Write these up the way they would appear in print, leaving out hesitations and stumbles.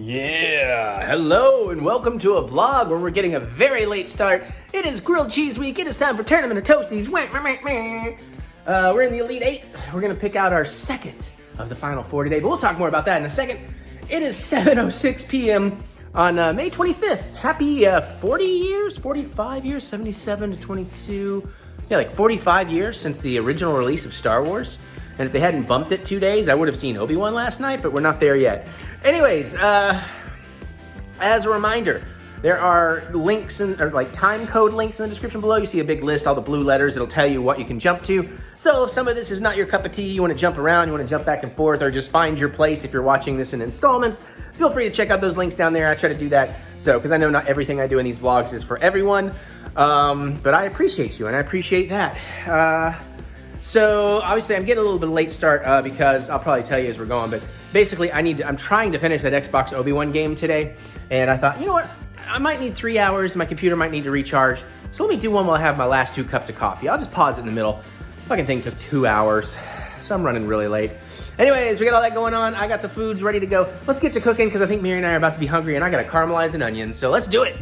Yeah, hello and welcome to a vlog where we're getting a very late start. It is grilled cheese week. It is time for Tournament of Toasties. We're in the Elite 8. We're gonna pick out our second of the final four today, but we'll talk more about that in a second. It is 7:06 p.m. on May 25th. Happy 40 years, 45 years, 77 to 22. Yeah, like 45 years since the original release of Star Wars. And if they hadn't bumped it 2 days, I would have seen Obi-Wan last night, but we're not there yet. Anyways, as a reminder, there are links or like time code links in the description below. You see a big list, all the blue letters. It'll tell you what you can jump to. So if some of this is not your cup of tea, you want to jump around, you want to jump back and forth, or just find your place if you're watching this in installments, feel free to check out those links down there. I try to do that because I know not everything I do in these vlogs is for everyone, but I appreciate you and I appreciate that. So obviously I'm getting a little bit of a late start because I'll probably tell you as we're going, but basically I'm trying to finish that Xbox Obi-Wan game today. And I thought, you know what? I might need 3 hours. My computer might need to recharge. So let me do one while I have my last 2 cups of coffee. I'll just pause it in the middle. Fucking thing took 2 hours. So I'm running really late. Anyways, we got all that going on. I got the foods ready to go. Let's get to cooking because I think Mary and I are about to be hungry and I got to caramelize an onion. So let's do it.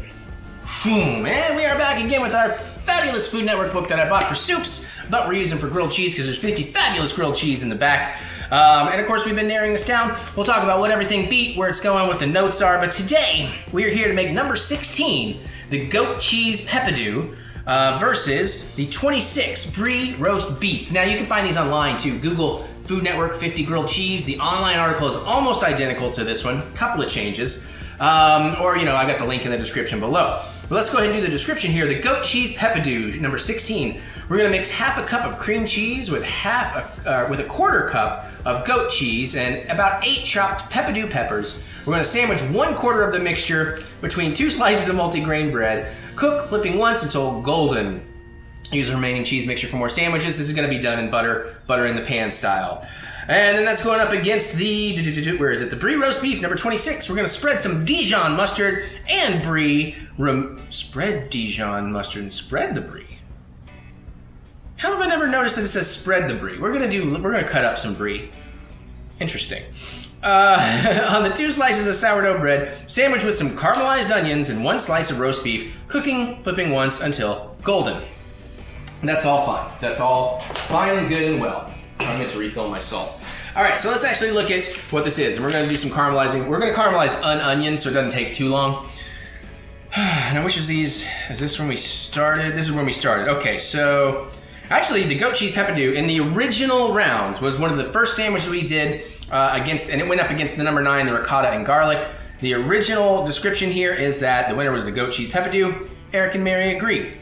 And we are back again with our fabulous Food Network book that I bought for soups, but we're using for grilled cheese because there's 50 fabulous grilled cheese in the back. And of course, we've been narrowing this down. We'll talk about what everything beat, where it's going, what the notes are. But today, we are here to make number 16, the goat Cheese-Peppadew, versus the 26 Brie-Roast beef. Now, you can find these online too. Google Food Network 50 grilled cheese. The online article is almost identical to this one. Couple of changes. Or, you know, I got the link in the description below. But let's go ahead and do the description here. The goat Cheese-Peppadew, number 16. We're gonna mix half a cup of cream cheese with with a quarter cup of goat cheese and about 8 chopped Peppadew peppers. We're gonna sandwich 1/4 of the mixture between 2 slices of multigrain bread. Cook, flipping once until golden. Use the remaining cheese mixture for more sandwiches. This is gonna be done in butter in the pan style. And then that's going up against the, where is it? The Brie-Roast beef, number 26. We're gonna spread some Dijon mustard and spread Dijon mustard and spread the Brie. How have I never noticed that it says spread the Brie? We're gonna cut up some Brie. Interesting. On the 2 slices of sourdough bread, sandwich with some caramelized onions and 1 slice of roast beef, cooking, flipping once until golden. That's all fine. That's all fine and good and well. I'm going to refill my salt. All right, so let's actually look at what this is. And we're going to do some caramelizing. We're going to caramelize an onion so it doesn't take too long. Now, which of these, is this when we started? This is when we started. Okay, so actually the goat Cheese-Peppadew in the original rounds was one of the first sandwiches we did and it went up against the number 9, the ricotta and garlic. The original description here is that the winner was the goat Cheese-Peppadew. Eric and Mary agree.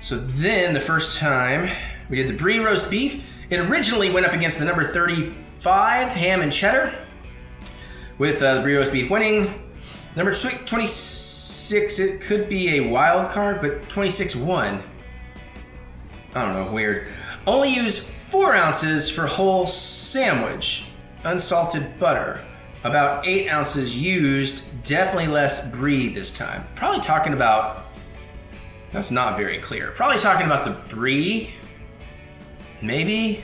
So then the first time we did the Brie-Roast beef, it originally went up against the number 35, ham and cheddar, with the Brie-Roast beef winning. Number 26, it could be a wild card, but 26 won. I don't know, weird. Only use 4 ounces for whole sandwich. Unsalted butter. About 8 ounces used, definitely less Brie this time. Probably talking about, that's not very clear. Probably talking about the Brie. Maybe?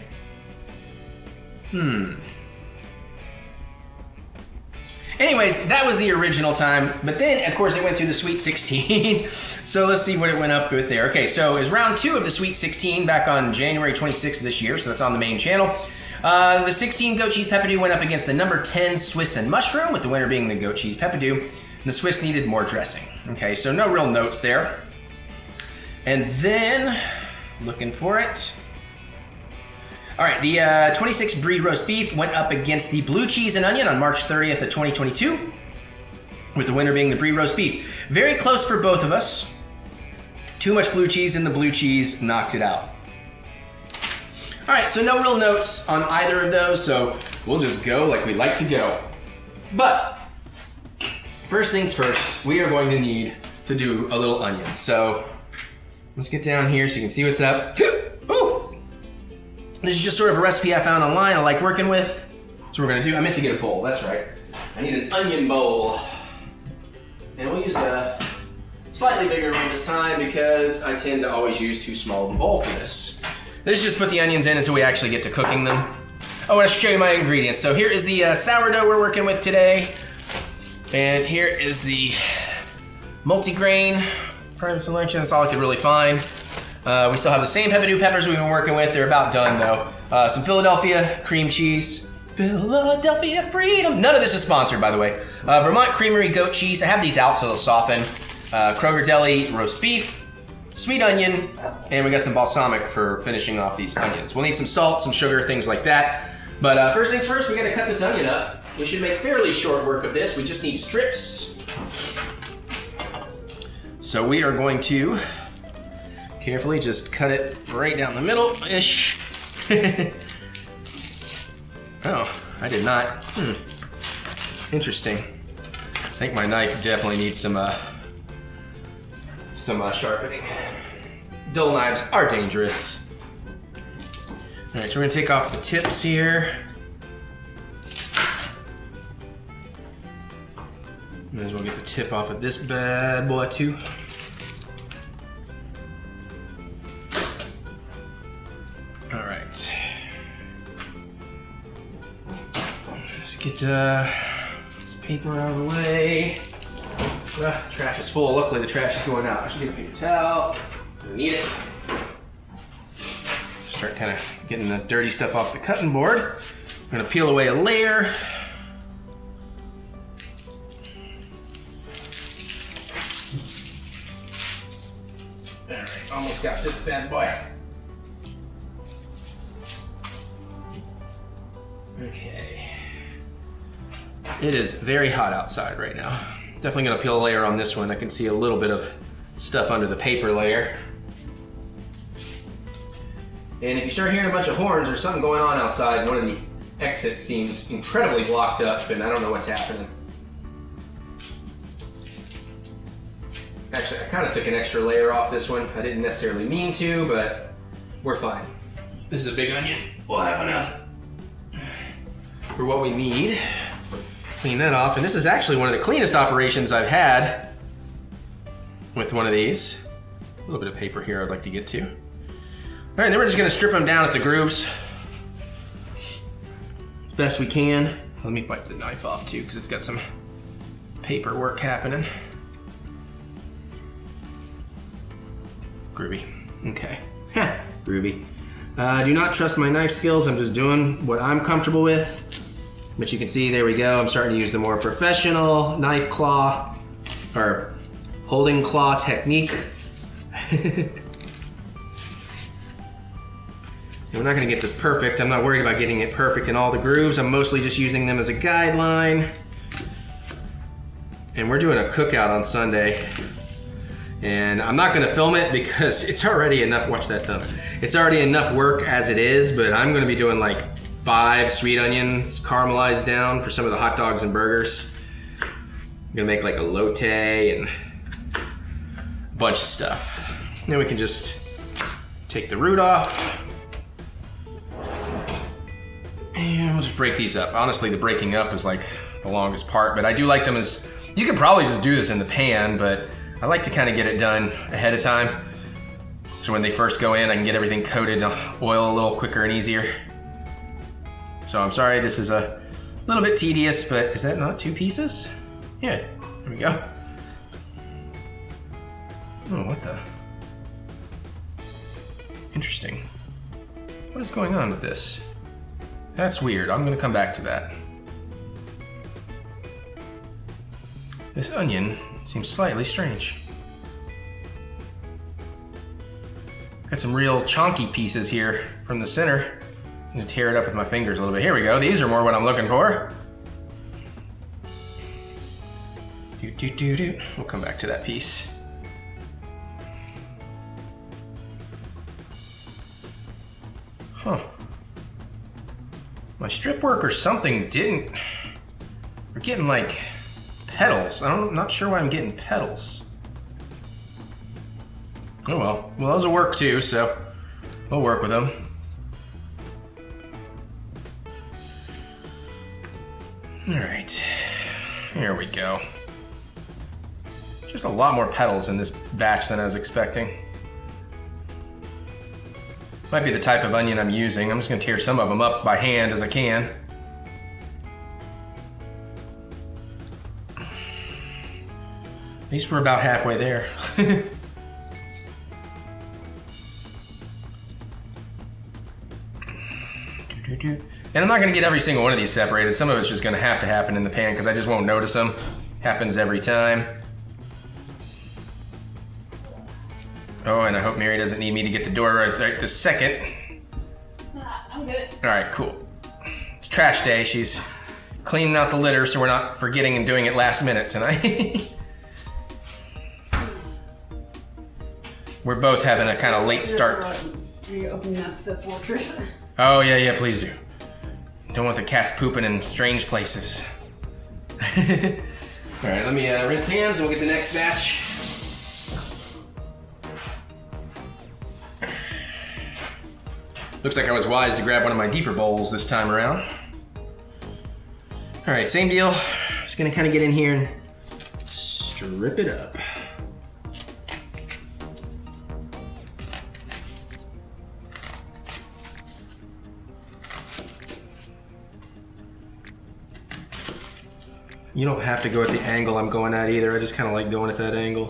Anyways, that was the original time, but then, of course, it went through the Sweet 16. So let's see what it went up with there. Okay, so it was round 2 of the Sweet 16 back on January 26th of this year, so that's on the main channel. The 16 goat Cheese-Peppadew went up against the number 10 Swiss and mushroom, with the winner being the goat Cheese-Peppadew. And the Swiss needed more dressing. Okay, so no real notes there. And then, looking for it. All right, the 26 Brie-Roast beef went up against the blue cheese and onion on March 30th of 2022, with the winner being the Brie-Roast beef. Very close for both of us. Too much blue cheese, and the blue cheese knocked it out. All right, so no real notes on either of those, so we'll just go like we like to go. But first things first, we are going to need to do a little onion. So let's get down here so you can see what's up. Ooh! This is just sort of a recipe I found online I like working with. So we're gonna do, I meant to get a bowl, that's right. I need an onion bowl. And we'll use a slightly bigger one this time because I tend to always use too small of a bowl for this. Let's just put the onions in until we actually get to cooking them. Oh, and I should show you my ingredients. So here is the sourdough we're working with today. And here is the multi-grain prime selection. That's all I could really find. We still have the same Peppadew peppers we've been working with. They're about done though. Some Philadelphia cream cheese. Philadelphia freedom. None of this is sponsored, by the way. Vermont Creamery goat cheese. I have these out so they'll soften. Kroger Deli roast beef, sweet onion, and we got some balsamic for finishing off these onions. We'll need some salt, some sugar, things like that. But first things first, we gotta cut this onion up. We should make fairly short work of this. We just need strips. So we are going to carefully just cut it right down the middle-ish. Oh, I did not. Interesting. I think my knife definitely needs some sharpening. Dull knives are dangerous. All right, so we're gonna take off the tips here. Might as well get the tip off of this bad boy too. All right. Let's get this paper out of the way. Trash is full. Luckily the trash is going out. I should get a paper towel. Don't need it. Start kind of getting the dirty stuff off the cutting board. I'm gonna peel away a layer. All right, almost got this bad boy. Okay. It is very hot outside right now. Definitely gonna peel a layer on this one. I can see a little bit of stuff under the paper layer. And if you start hearing a bunch of horns, there's something going on outside. One of the exits seems incredibly blocked up and I don't know what's happening. Actually, I kind of took an extra layer off this one. I didn't necessarily mean to, but we're fine. This is a big onion. We'll have enough for what we need. Clean that off. And this is actually one of the cleanest operations I've had with one of these. A little bit of paper here I'd like to get to. All right, then we're just gonna strip them down at the grooves as best we can. Let me wipe the knife off too, because it's got some paperwork happening. Groovy. Okay. Groovy. Do not trust my knife skills. I'm just doing what I'm comfortable with. But you can see, there we go. I'm starting to use the more professional knife claw, or holding claw technique. We're not gonna get this perfect. I'm not worried about getting it perfect in all the grooves. I'm mostly just using them as a guideline. And we're doing a cookout on Sunday. And I'm not gonna film it because it's already enough, watch that thumb. It's already enough work as it is, but I'm gonna be doing like 5 sweet onions caramelized down for some of the hot dogs and burgers. I'm gonna make like a elote and a bunch of stuff. Then we can just take the root off. And we'll just break these up. Honestly, the breaking up is like the longest part, but I do like them as, you could probably just do this in the pan, but I like to kind of get it done ahead of time. So when they first go in, I can get everything coated in oil a little quicker and easier. So I'm sorry, this is a little bit tedious, but is that not 2 pieces? Yeah, there we go. Oh, what the? Interesting. What is going on with this? That's weird. I'm gonna come back to that. This onion seems slightly strange. Got some real chunky pieces here from the center. I'm gonna tear it up with my fingers a little bit. Here we go. These are more what I'm looking for. We'll come back to that piece. Huh. My strip work or something didn't. We're getting like petals. I'm not sure why I'm getting petals. Oh well. Well, those will work too, so we'll work with them. All right. Here we go. Just a lot more petals in this batch than I was expecting. Might be the type of onion I'm using. I'm just gonna tear some of them up by hand as I can. At least we're about halfway there. And I'm not gonna get every single one of these separated. Some of it's just gonna have to happen in the pan because I just won't notice them. Happens every time. Oh, and I hope Mary doesn't need me to get the door right this second. I'm good. All right, cool. It's trash day. She's cleaning out the litter so we're not forgetting and doing it last minute tonight. We're both having a kind of late start. Are you opening up the fortress? Oh, yeah, please do. Don't want the cats pooping in strange places. All right, let me rinse hands and we'll get the next batch. Looks like I was wise to grab one of my deeper bowls this time around. All right, same deal. Just gonna kind of get in here and strip it up. You don't have to go at the angle I'm going at either. I just kind of like going at that angle.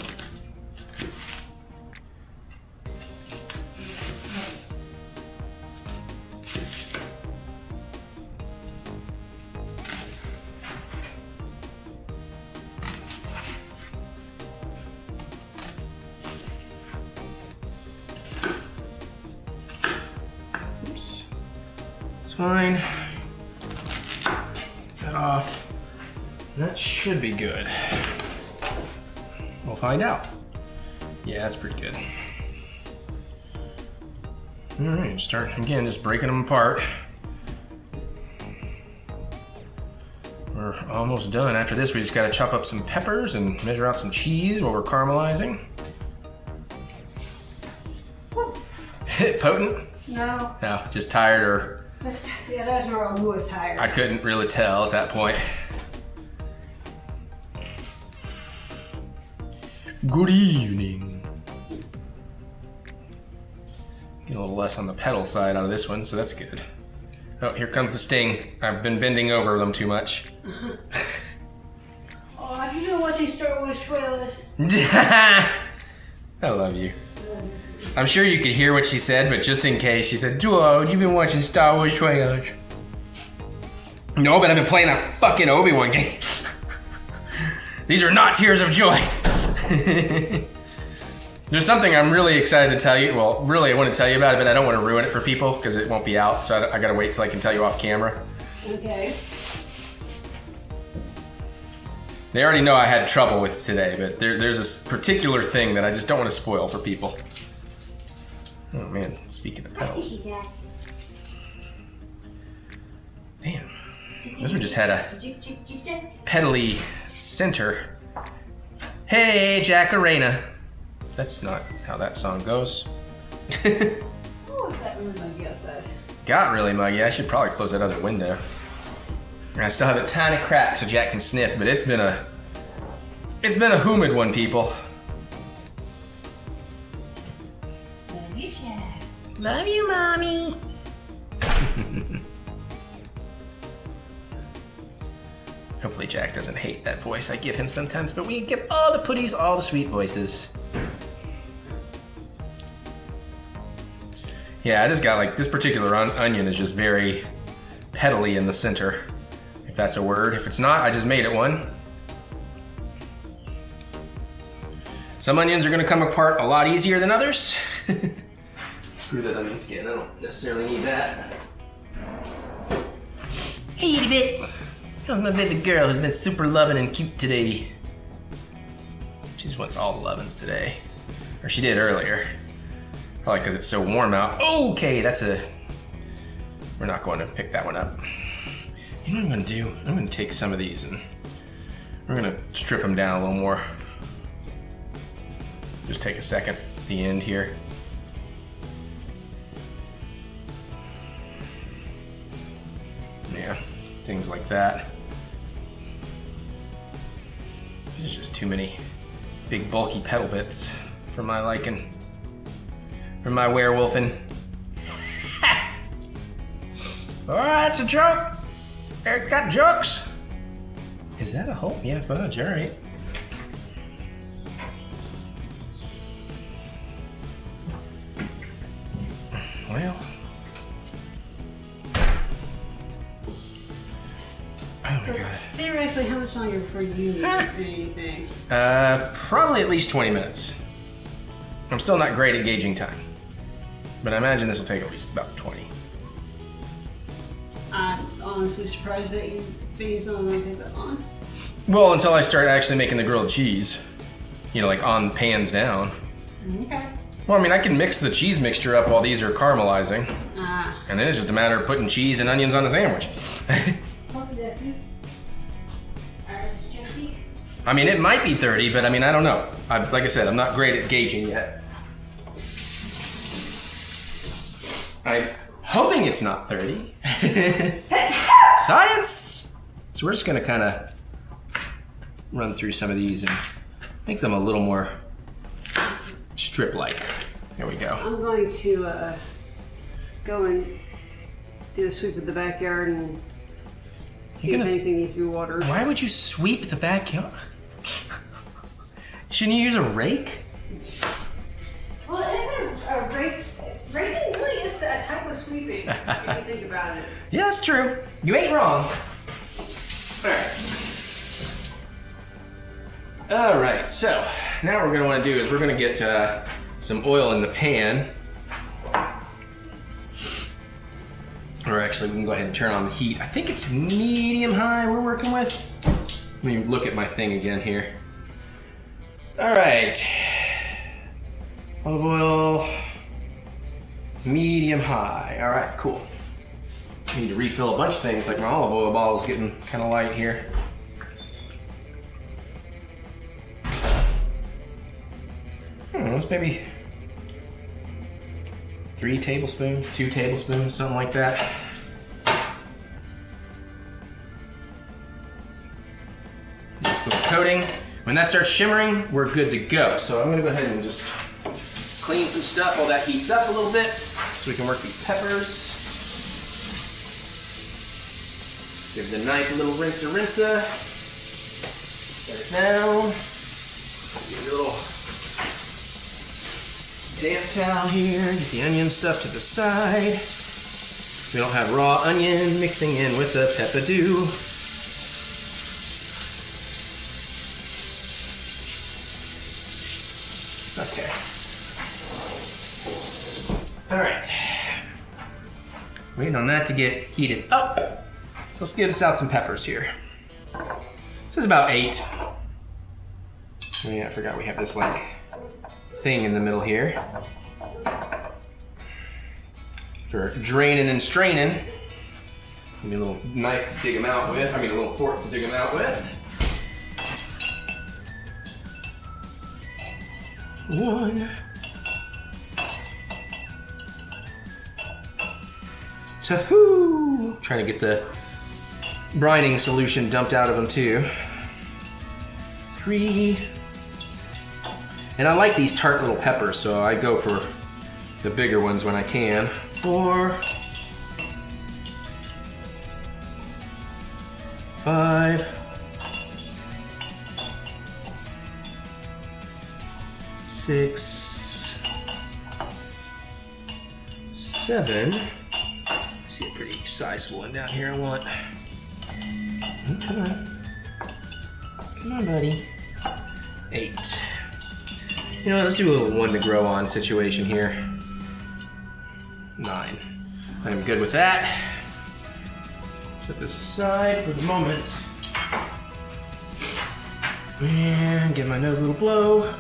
Oops. It's fine. Cut off. That should be good. We'll find out. Yeah, that's pretty good. All right, start again, just breaking them apart. We're almost done. After this, we just gotta chop up some peppers and measure out some cheese while we're caramelizing. Potent? No. No, just tired or? Yeah, that's where I was tired. I couldn't really tell at that point. Good evening. Get a little less on the pedal side out of this one, so that's good. Oh, here comes the sting. I've been bending over them too much. Oh, have you been watching Star Wars trailers? I love you. I'm sure you could hear what she said, but just in case, she said, "Dude, you've been watching Star Wars trailers." No, but I've been playing that fucking Obi-Wan game. These are not tears of joy. There's something I'm really excited to tell you. Well, really I want to tell you about it, but I don't want to ruin it for people because it won't be out, so I gotta wait till I can tell you off camera. Okay. They already know I had trouble with today, but there's this particular thing that I just don't want to spoil for people. Oh man, speaking of pedals. Damn. This one just had a pedally center. Hey, Jacarena. That's not how that song goes. Oh, it's got really muggy outside. Got really muggy. I should probably close that other window. And I still have a tiny crack so Jack can sniff, but it's been a humid one, people. Love you, Jack. Love you, Mommy. Hopefully Jack doesn't hate that voice I give him sometimes, but we give all the putties all the sweet voices. Yeah, I just got like, this particular onion is just very pedally in the center, if that's a word. If it's not, I just made it one. Some onions are gonna come apart a lot easier than others. Screw that onion skin, I don't necessarily need that. Hey, itty bit. How's my baby girl who's been super loving and cute today? She just wants all the lovin's today. Or she did earlier. Probably because it's so warm out. Okay, we're not going to pick that one up. You know what I'm gonna do? I'm gonna take some of these and we're gonna strip them down a little more. Just take a second at the end here. Yeah, things like that. There's just too many big bulky pedal bits for my liking. For my werewolfing. Alright, that's a joke. Eric got jokes. Is that a hole? Yeah, fudge, alright. Well. Oh my god. Theoretically, how much longer before you need anything? Probably at least 20 minutes. I'm still not great at gauging time, but I imagine this will take at least about 20. I'm honestly surprised that you think it's not going to take that long. Well, until I start actually making the grilled cheese. You know, like on pans down. Okay. Well, I mean, I can mix the cheese mixture up while these are caramelizing. And then it's just a matter of putting cheese and onions on a sandwich. I mean, it might be 30, but I mean, I don't know. Like I said, I'm not great at gauging yet. I'm hoping it's not 30. Science! So we're just gonna kind of run through some of these and make them a little more strip-like. There we go. I'm going to go and do a sweep of the backyard and see if anything needs to be watered. Why would you sweep the backyard? Shouldn't you use a rake? Well, it is a rake. Raking really is a type of sweeping, if you think about it. Yeah, that's true. You ain't wrong. All right, so now what we're gonna wanna do is we're gonna get some oil in the pan. Or actually, we can go ahead and turn on the heat. I think it's medium high we're working with. Let me look at my thing again here. All right, olive oil, medium high. All right, cool. I need to refill a bunch of things, like my olive oil bottle is getting kind of light here. It's maybe 3 tablespoons, 2 tablespoons, something like that. Nice little coating. When that starts shimmering, we're good to go. So I'm gonna go ahead and just clean some stuff while that heats up a little bit so we can work these peppers. Give the knife a little rinse-a-rinse-a. Set it down. Give it a little damp towel here. Get the onion stuff to the side. We don't have raw onion mixing in with the peppadew. Okay. All right. Waiting on that to get heated up. So let's give us out some peppers here. This is about 8. Oh yeah, I forgot we have this like thing in the middle here for draining and straining. Give me a little knife to dig them out with. I mean, a little fork to dig them out with. 1, 2. Trying to get the brining solution dumped out of them too. 3. And I like these tart little peppers, so I go for the bigger ones when I can. 4. 5. 6. 7. I see a pretty sizable one down here I want. Oh, come on. Come on, buddy. 8. You know, let's do a little one to grow on situation here. 9. I'm good with that. Set this aside for the moment. And give my nose a little blow.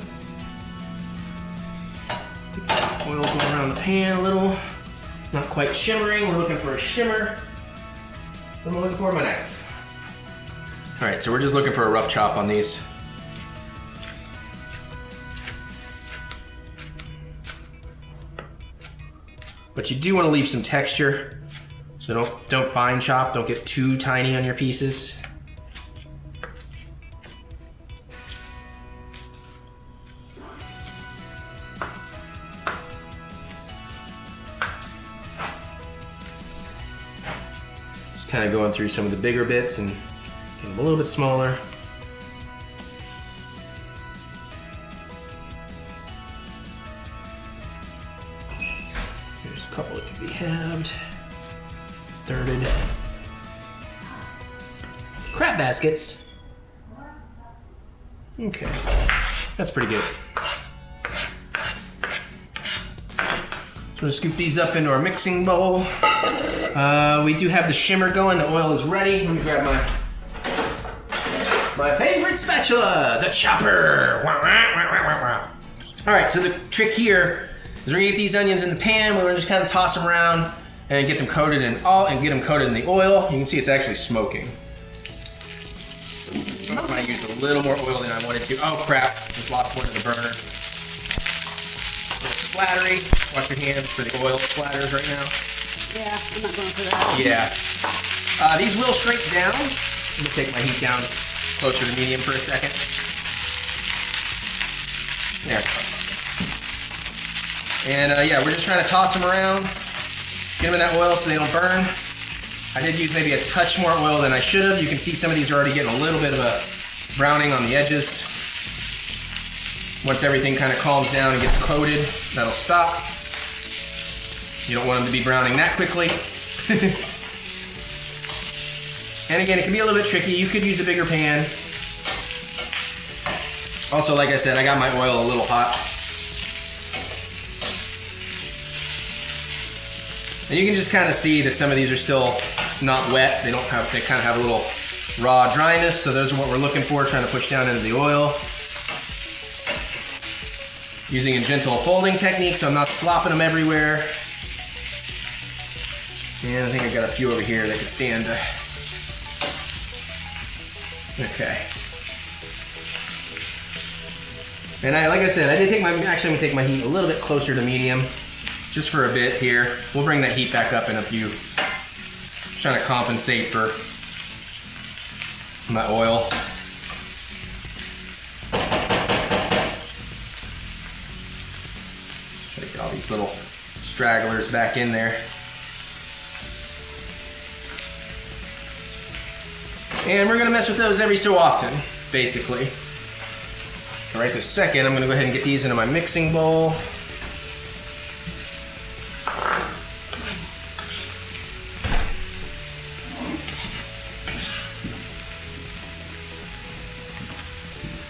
Get the oil going around the pan a little. Not quite shimmering, we're looking for a shimmer. What am I looking for? My knife. All right, so we're just looking for a rough chop on these. But you do want to leave some texture, so don't fine chop, don't get too tiny on your pieces. Just kind of going through some of the bigger bits and getting them a little bit smaller. There's a couple that can be halved, dirted. Crab baskets. Okay, that's pretty good. So we'll scoop these up into our mixing bowl. We do have the shimmer going. The oil is ready. Let me grab my favorite spatula, the chopper. All right, so the trick here is we're gonna get these onions in the pan. We're gonna just kind of toss them around and get them coated in the oil. You can see it's actually smoking. I used a little more oil than I wanted to. Oh crap, just lost one of the burner. A little splattery. Wash your hands for the oil splatters right now. Yeah, I'm not going for that. Yeah. These will shrink down. Let me take my heat down closer to medium for a second. There. And yeah, we're just trying to toss them around. Get them in that oil so they don't burn. I did use maybe a touch more oil than I should have. You can see some of these are already getting a little bit of a browning on the edges. Once everything kind of calms down and gets coated, that'll stop. You don't want them to be browning that quickly. And again, it can be a little bit tricky. You could use a bigger pan. Also, like I said, I got my oil a little hot. And you can just kind of see that some of these are still not wet. They kind of have a little raw dryness. So those are what we're looking for, trying to push down into the oil. Using a gentle folding technique so I'm not slopping them everywhere. And I think I got a few over here that could stand. Okay. And like I said, actually I'm gonna take my heat a little bit closer to medium, just for a bit here. We'll bring that heat back up in a few. Just trying to compensate for my oil. Try to get all these little stragglers back in there. And we're gonna mess with those every so often, basically. Right this second, I'm gonna go ahead and get these into my mixing bowl.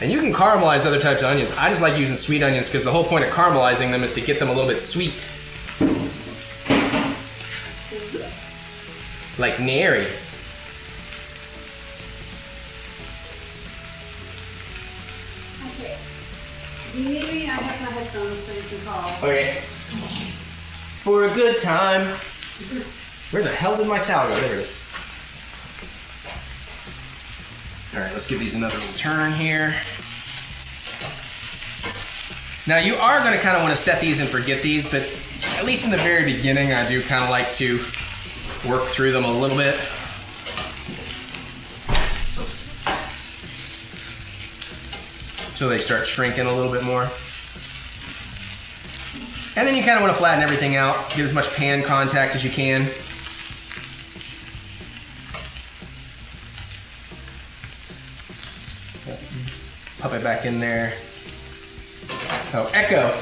And you can caramelize other types of onions. I just like using sweet onions because the whole point of caramelizing them is to get them a little bit sweet. Like nary. Do you need me? I have my headphones so you can call. Okay. For a good time. Where the hell did my towel go? There it is. All right, let's give these another little turn here. Now you are going to kind of want to set these and forget these, but at least in the very beginning, I do kind of like to work through them a little bit. So they start shrinking a little bit more. And then you kind of want to flatten everything out, get as much pan contact as you can. Pop it back in there. Oh, echo.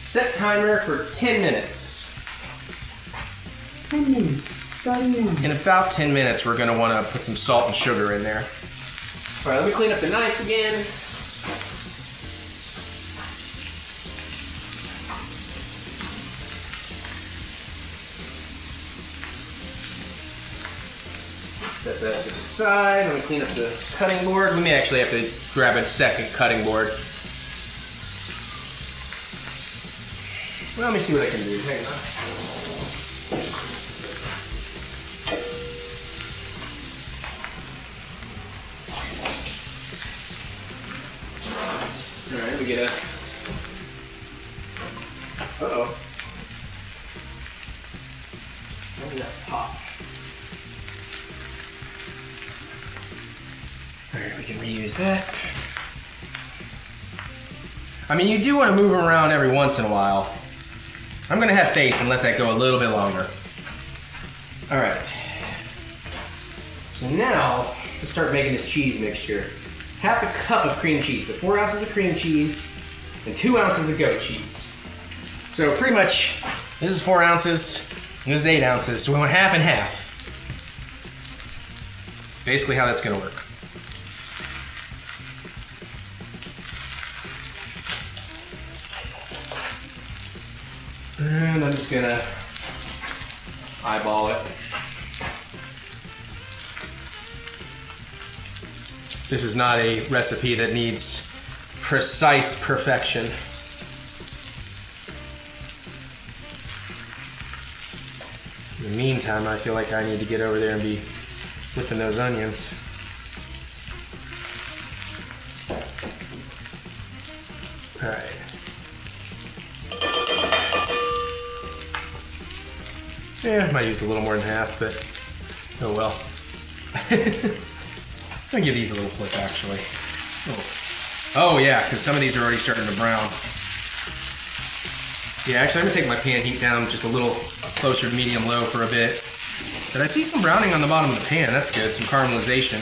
Set timer for 10 minutes. 10 minutes, starting now. In about 10 minutes, we're gonna wanna put some salt and sugar in there. All right, let me clean up the knife again. Set that to the side. Let me clean up the cutting board. We may actually have to grab a second cutting board. Well, let me see what I can do. Hang on. All right, we get a. Uh-oh. Where did that pop? Alright, we can reuse that. I mean, you do want to move them around every once in a while. I'm going to have faith and let that go a little bit longer. Alright. So now, let's start making this cheese mixture. Half a cup of cream cheese, so 4 ounces of cream cheese and 2 ounces of goat cheese. So pretty much This is 4 ounces, this is 8 ounces, so we want half and half. Basically how that's gonna work. And I'm just gonna eyeball it. This is not a recipe that needs precise perfection. In the meantime, I feel like I need to get over there and be whipping those onions. All right. Yeah, I might use a little more than half, but oh well. I'm gonna give these a little flip, actually. Oh yeah, because some of these are already starting to brown. Yeah, actually, I'm gonna take my pan heat down just a little closer to medium-low for a bit. But I see some browning on the bottom of the pan. That's good, some caramelization.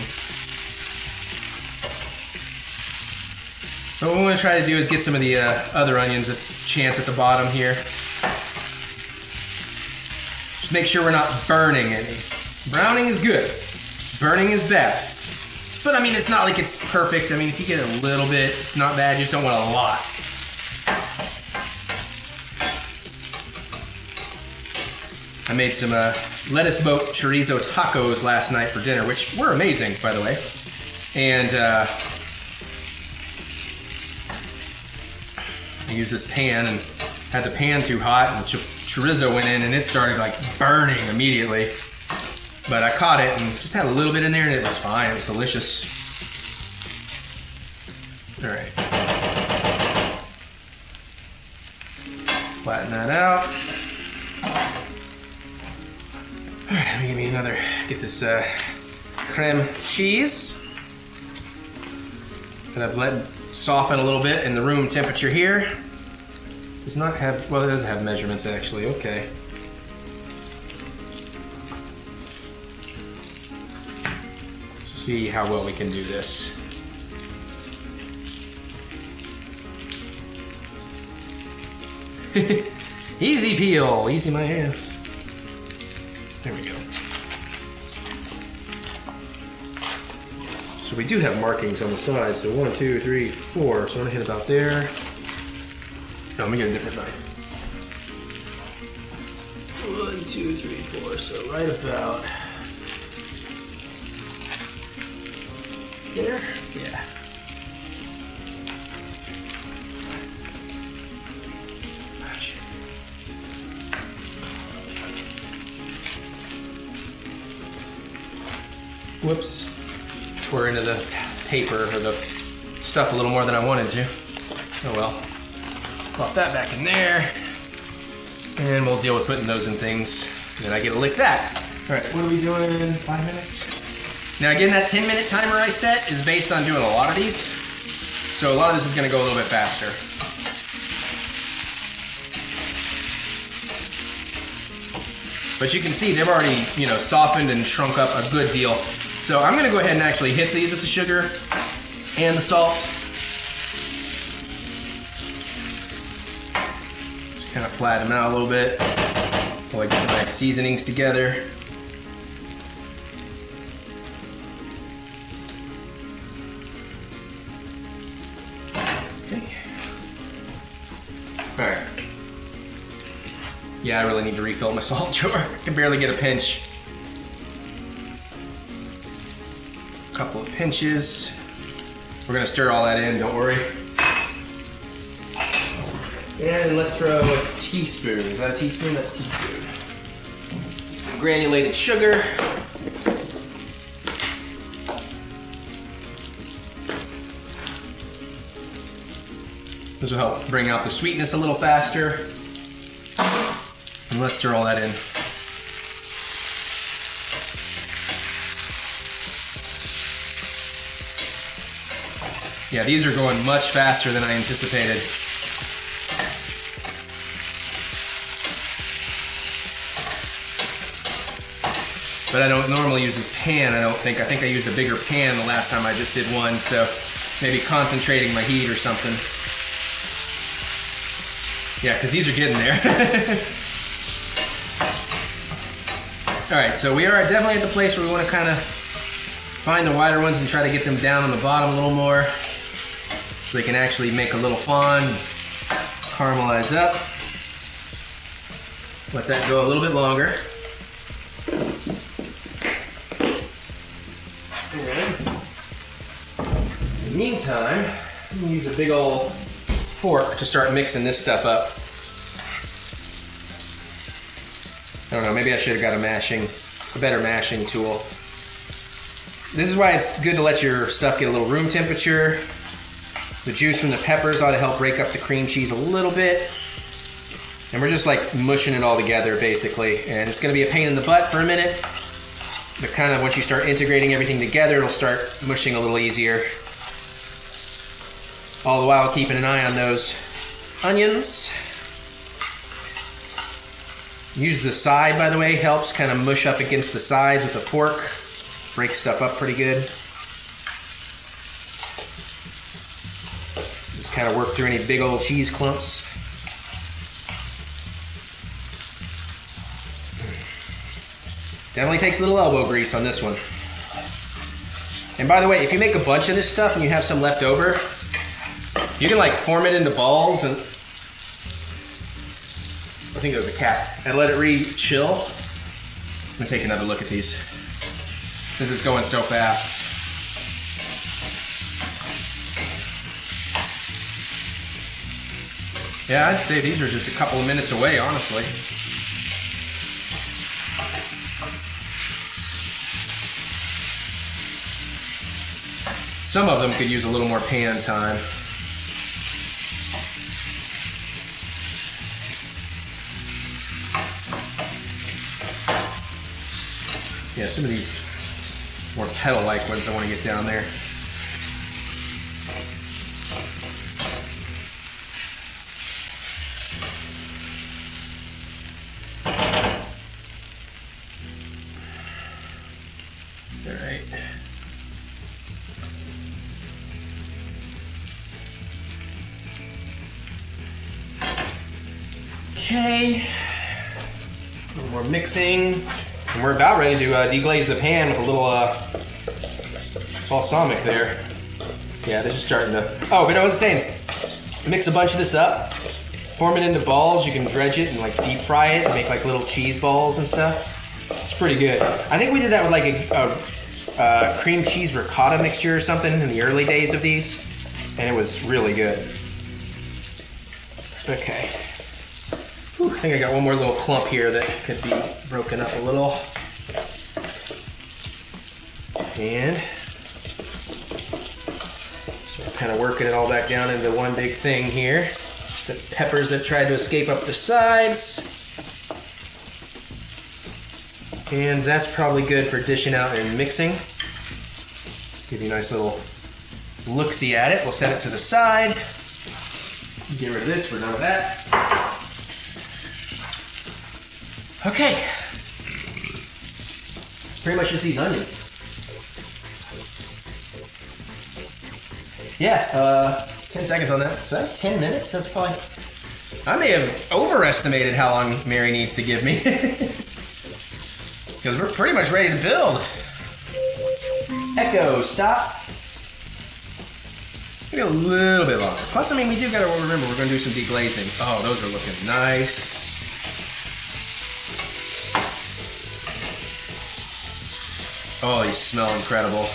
But what we want to try to do is get some of the other onions a chance at the bottom here. Just make sure we're not burning any. Browning is good. Burning is bad. But I mean, it's not like it's perfect. I mean, if you get a little bit, it's not bad. You just don't want a lot. I made some lettuce boat chorizo tacos last night for dinner, which were amazing, by the way. And I used this pan and had the pan too hot, and the chorizo went in and it started like burning immediately. But I caught it and just had a little bit in there and it was fine. It was delicious. All right. Flatten that out. All right, let me give me another, get this creme cheese that I've let soften a little bit in the room temperature here. Does not have, well, it does have measurements actually, okay. Let's see how well we can do this. Easy peel, easy my ass. There we go. So we do have markings on the side, so 1, 2, 3, 4. So I'm gonna hit about there. No, let me get a different knife. 1, 2, 3, 4. So right about there. Yeah. Whoops. Tore into the paper or the stuff a little more than I wanted to. Oh well. Pop that back in there. And we'll deal with putting those in things. And then I get to lick that. All right, what are we doing? 5 minutes? Now again, that 10-minute timer I set is based on doing a lot of these. So a lot of this is gonna go a little bit faster. But you can see they've already, you know, softened and shrunk up a good deal. So I'm gonna go ahead and actually hit these with the sugar and the salt. Just kind of flatten them out a little bit while I get my seasonings together. Okay. All right. Yeah, I really need to refill my salt jar. I can barely get a pinch. Couple of pinches. We're gonna stir all that in, don't worry. And let's throw a teaspoon. Is that a teaspoon? That's a teaspoon. Some granulated sugar. This will help bring out the sweetness a little faster. And let's stir all that in. Yeah, these are going much faster than I anticipated. But I don't normally use this pan, I don't think. I think I used a bigger pan the last time I just did one, so maybe concentrating my heat or something. Yeah, because these are getting there. All right, so we are definitely at the place where we want to kind of find the wider ones and try to get them down on the bottom a little more so they can actually make a little fond, caramelize up. Let that go a little bit longer. And in the meantime, I'm gonna use a big old fork to start mixing this stuff up. I don't know, maybe I should have got a better mashing tool. This is why it's good to let your stuff get a little room temperature. The juice from the peppers ought to help break up the cream cheese a little bit. And we're just like mushing it all together basically. And it's gonna be a pain in the butt for a minute. But kind of once you start integrating everything together, it'll start mushing a little easier. All the while keeping an eye on those onions. Use the side, by the way, helps kind of mush up against the sides with a fork. Breaks stuff up pretty good. Just kind of work through any big old cheese clumps. Definitely takes a little elbow grease on this one. And by the way, if you make a bunch of this stuff and you have some left over, you can like form it into balls and I think it was a cat. And let it re-chill. I'm gonna take another look at these since it's going so fast. Yeah, I'd say these are just a couple of minutes away, honestly. Some of them could use a little more pan time. Yeah, some of these more petal-like ones I want to get down there. All right. Okay. A little more mixing. And we're about ready to deglaze the pan with a little balsamic there. Yeah, this is starting to... Oh, but I was saying, mix a bunch of this up, form it into balls. You can dredge it and like deep fry it and make like little cheese balls and stuff. It's pretty good. I think we did that with like a cream cheese ricotta mixture or something in the early days of these, and it was really good. Okay. Whew, I think I got one more little clump here that could be broken up a little. And so kind of working it all back down into one big thing here. The peppers that tried to escape up the sides. And that's probably good for dishing out and mixing. Give you a nice little look-see at it. We'll set it to the side. Get rid of this, we're done with that. Okay. It's pretty much just these onions. Yeah, 10 seconds on that. So that's 10 minutes. That's probably... I may have overestimated how long Mary needs to give me. Because we're pretty much ready to build. Echo, stop. Maybe a little bit longer. Plus, I mean, we do gotta remember we're gonna do some deglazing. Oh, those are looking nice. Oh, these smell incredible.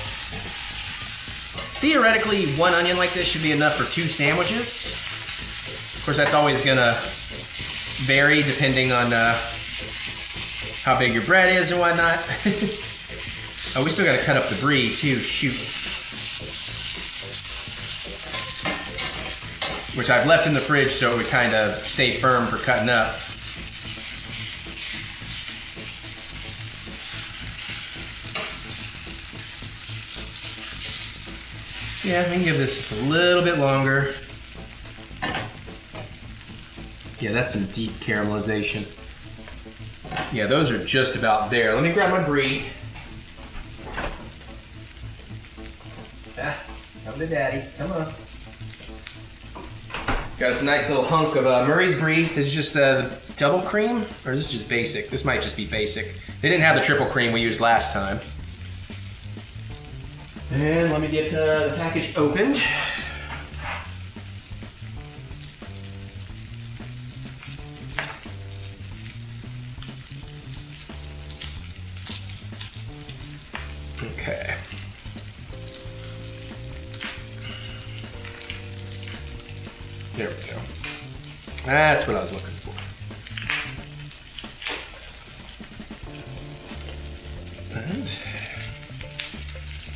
Theoretically, one onion like this should be enough for 2 sandwiches. Of course, that's always gonna vary depending on how big your bread is and whatnot. Oh, we still gotta cut up the brie too, shoot. Which I've left in the fridge so it would kind of stay firm for cutting up. Yeah, we can give this just a little bit longer. Yeah, that's some deep caramelization. Yeah, those are just about there. Let me grab my brie. Ah, come to daddy, come on. Got this nice little hunk of Murray's Brie. This is just double cream, or this is just basic? This might just be basic. They didn't have the triple cream we used last time. And let me get the package opened. Okay. There we go. That's what I was looking for.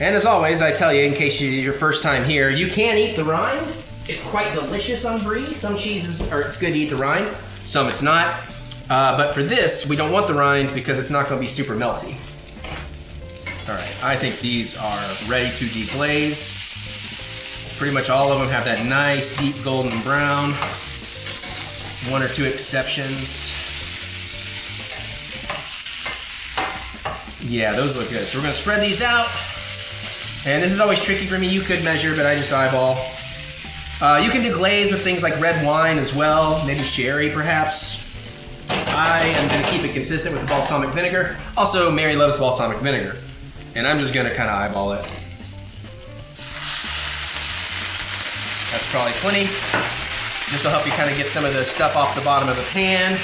And as always, I tell you, in case it's your first time here, you can eat the rind. It's quite delicious on Brie. Some cheeses, it's good to eat the rind. Some it's not. But for this, we don't want the rind because it's not going to be super melty. All right, I think these are ready to deglaze. Pretty much all of them have that nice deep golden brown. One or two exceptions. Yeah, those look good. So we're gonna spread these out. And this is always tricky for me. You could measure, but I just eyeball. You can deglaze with things like red wine as well, maybe sherry perhaps. I am gonna keep it consistent with the balsamic vinegar. Also, Mary loves balsamic vinegar. And I'm just gonna kind of eyeball it. That's probably plenty. This will help you kind of get some of the stuff off the bottom of the pan.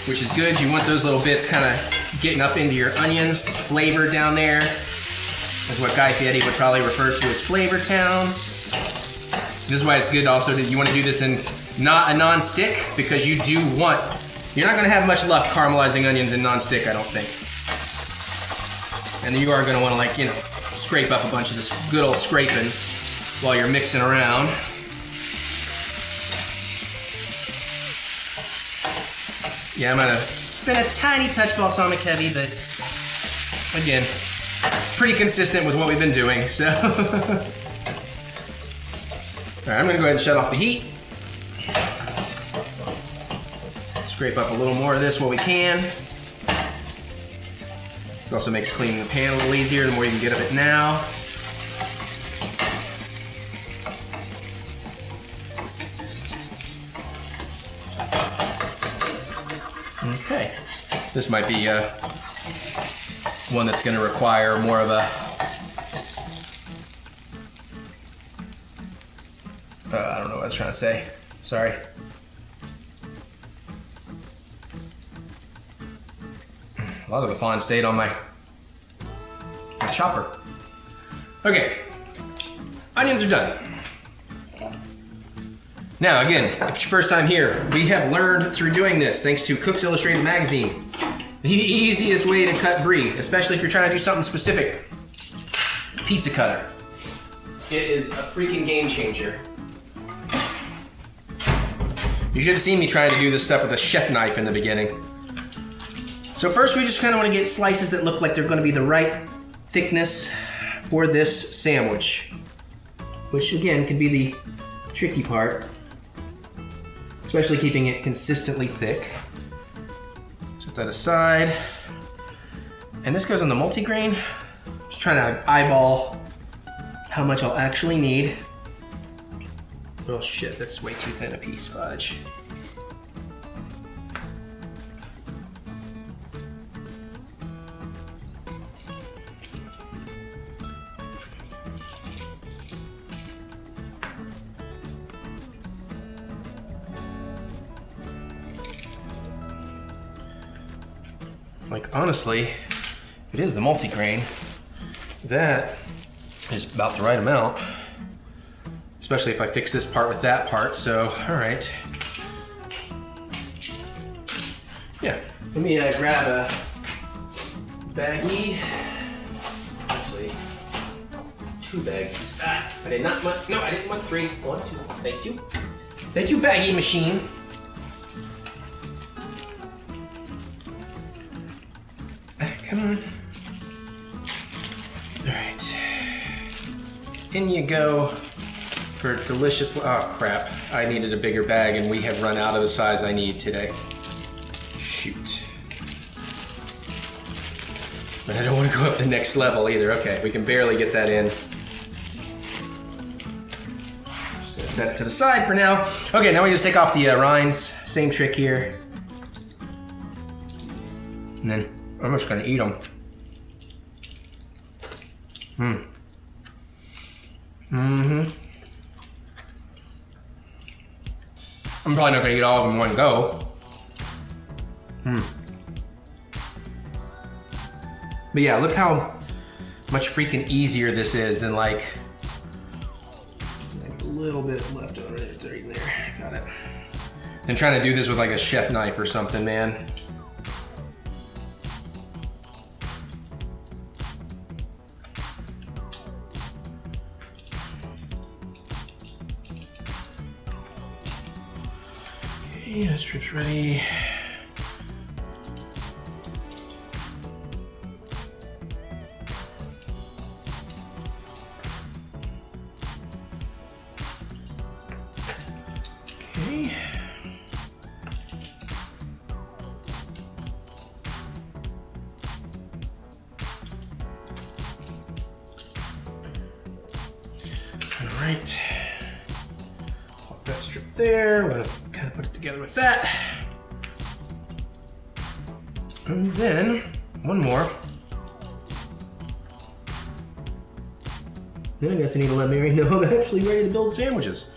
Which is good. You want those little bits kind of getting up into your onions. It's flavor down there. That's what Guy Fieri would probably refer to as Flavor Town. This is why it's good also that you want to do this in not a non-stick, because you do want, you're not going to have much luck caramelizing onions in non-stick, I don't think. And you are going to want to, like, you know, scrape up a bunch of this good old scrapings while you're mixing around. Yeah, I'm going to been a tiny touch balsamic heavy, but again, it's pretty consistent with what we've been doing, so. All right, I'm going to go ahead and shut off the heat. Scrape up a little more of this while we can. It also makes cleaning the pan a little easier the more you can get of it now. Okay, this might be one that's going to require more of a I don't know what I was trying to say. Sorry. A lot of the fond stayed on my chopper. Okay, onions are done. Now again, if it's your first time here, we have learned through doing this, thanks to Cook's Illustrated magazine, the easiest way to cut Brie, especially if you're trying to do something specific. Pizza cutter. It is a freaking game changer. You should have seen me trying to do this stuff with a chef knife in the beginning. So first we just kind of want to get slices that look like they're going to be the right thickness for this sandwich. Which again can be the tricky part. Especially keeping it consistently thick. Set that aside. And this goes on the multigrain. Just trying to eyeball how much I'll actually need. Oh shit, that's way too thin a piece, fudge. Like honestly, it is the multigrain. That is about the right amount. Especially if I fix this part with that part, so, all right. Yeah, let me grab a baggie. Actually, 2 baggies. Ah, I did not want, no, I didn't want 3. 1, 2, thank you. Thank you, baggie machine. Come on. All right. In you go for delicious, oh crap. I needed a bigger bag and we have run out of the size I need today. Shoot. But I don't want to go up the next level either. Okay, we can barely get that in. Just gonna set it to the side for now. Okay, now we just take off the rinds. Same trick here. And then I'm just gonna eat them. I'm probably not gonna eat all of them in one go. But yeah, look how much freaking easier this is than like a little bit left on it right there. Got it. And trying to do this with like a chef knife or something, man. Okay, that strip's ready. Okay. All right. Pop that strip there. We're gonna kind of put it together with that. And then one more. Then I guess I need to let Mary know I'm actually ready to build sandwiches.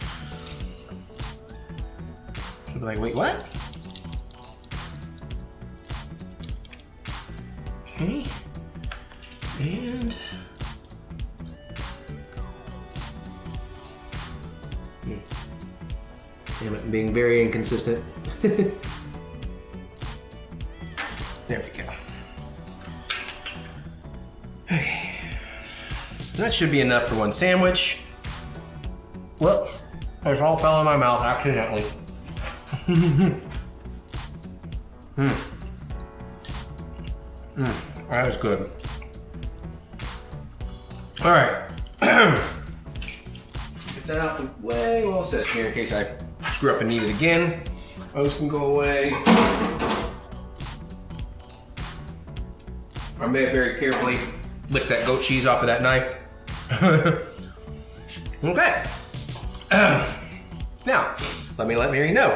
She'll be like, wait, what? Okay. And damn it, I'm being very inconsistent. There we go. Okay. That should be enough for one sandwich. Well, it all fell in my mouth accidentally. That was good. All right. Get that out the way. We'll set it here in case I screw up and need it again. Those can go away. I may have very carefully licked that goat cheese off of that knife. Okay. Now, let Mary know.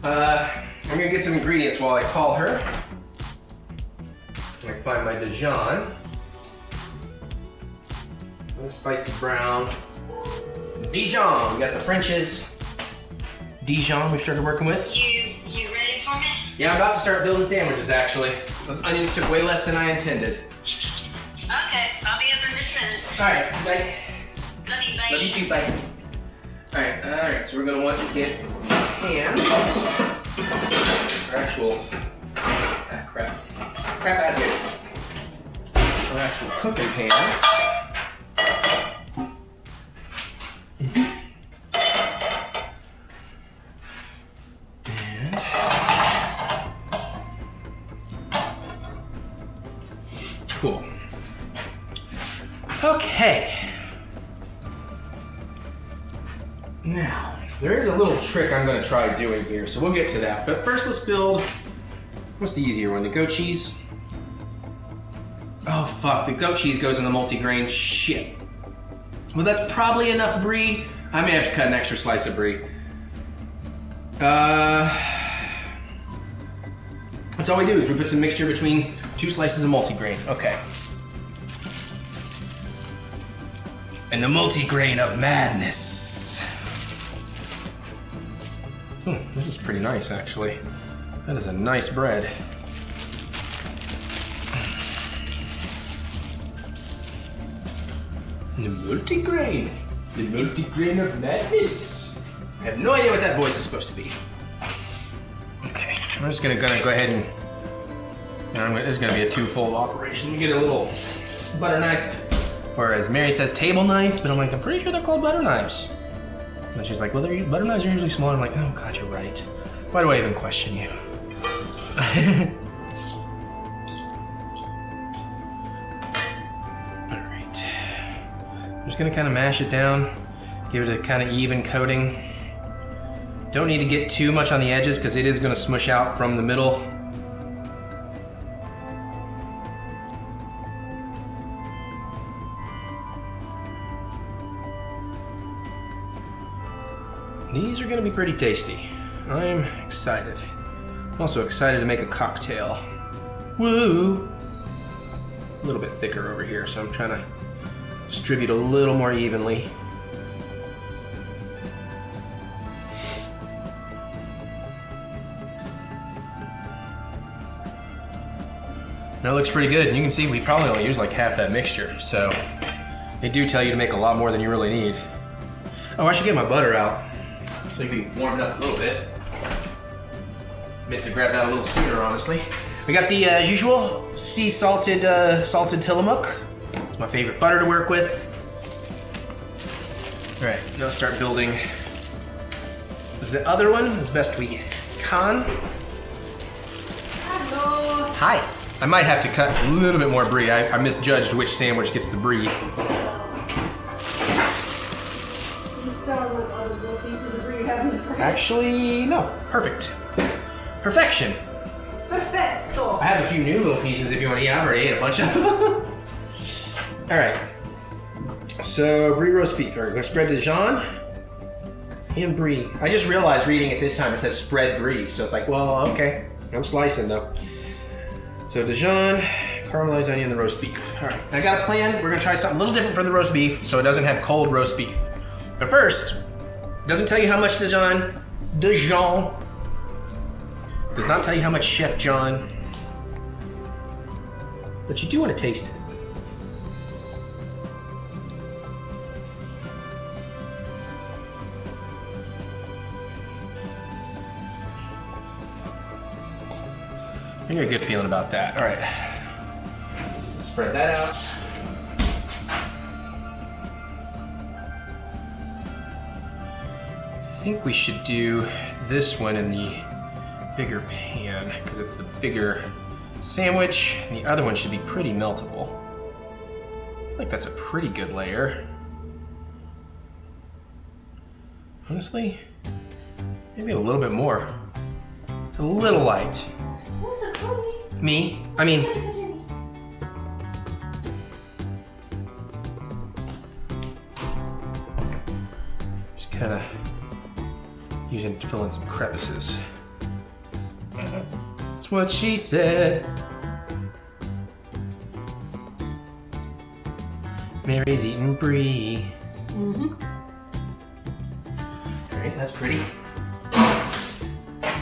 I'm gonna get some ingredients while I call her. I find my Dijon. Spicy brown. Dijon, we got the French's Dijon we started working with. You ready for me? Yeah, I'm about to start building sandwiches actually. Those onions took way less than I intended. Okay, I'll be up in just a minute. Alright, bye. Love you, bye. Love you too, bye. Alright, so we're gonna want to get pans. Our actual, crap baskets. Our actual cooking pans. Cool. Okay. Now, there is a little trick I'm going to try doing here, so we'll get to that. But first, let's build. What's the easier one? The goat cheese? Oh, fuck. The goat cheese goes in the multi-grain. Shit. Well, that's probably enough brie. I may have to cut an extra slice of brie. That's all we do is we put some mixture between 2 slices of multi-grain. Okay. And the multi-grain of madness. This is pretty nice, actually. That is a nice bread. The multi-grain of madness. I have no idea what that voice is supposed to be. Okay, I'm just gonna go ahead and this is gonna be a two-fold operation. You get a little butter knife, or as Mary says, table knife, but I'm like, I'm pretty sure they're called butter knives. And she's like, well, butter knives are usually smaller. I'm like, oh God, you're right. Why do I even question you? All right. I'm just gonna kind of mash it down, give it a kind of even coating. Don't need to get too much on the edges because it is gonna smush out from the middle. These are gonna be pretty tasty. I'm excited. I'm also excited to make a cocktail. Woo! A little bit thicker over here, so I'm trying to distribute a little more evenly. That looks pretty good. And you can see we probably only use like half that mixture, so they do tell you to make a lot more than you really need. Oh, I should get my butter out so you can be warmed up a little bit. Meant to grab that a little sooner, honestly. We got the, as usual, sea salted Tillamook. It's my favorite butter to work with. All right, now start building. This is the other one, as best we can. Hello. Hi. I might have to cut a little bit more brie. I misjudged which sandwich gets the brie. You start with all those little pieces of brie you have in the fridge. Actually, no. Perfect. Perfection. Perfecto. I have a few new little pieces if you want to eat. I've already ate a bunch of them. All right. So, Brie-Roast beef. All right, we're gonna spread Dijon and brie. I just realized reading it this time it says spread brie, so it's like, well, okay. I'm slicing though. So Dijon, caramelized onion, the roast beef. All right, I got a plan. We're gonna try something a little different for the roast beef so it doesn't have cold roast beef. But first, it doesn't tell you how much Dijon does not tell you how much Chef John, but you do want to taste it. I got a good feeling about that. All right, spread that out. I think we should do this one in the bigger pan because it's the bigger sandwich. And the other one should be pretty meltable. I feel like that's a pretty good layer. Honestly, maybe a little bit more. It's a little light. Me? I mean, just kind of using it to fill in some crevices. That's what she said. Mary's eating brie. Mm-hmm. All right, that's pretty.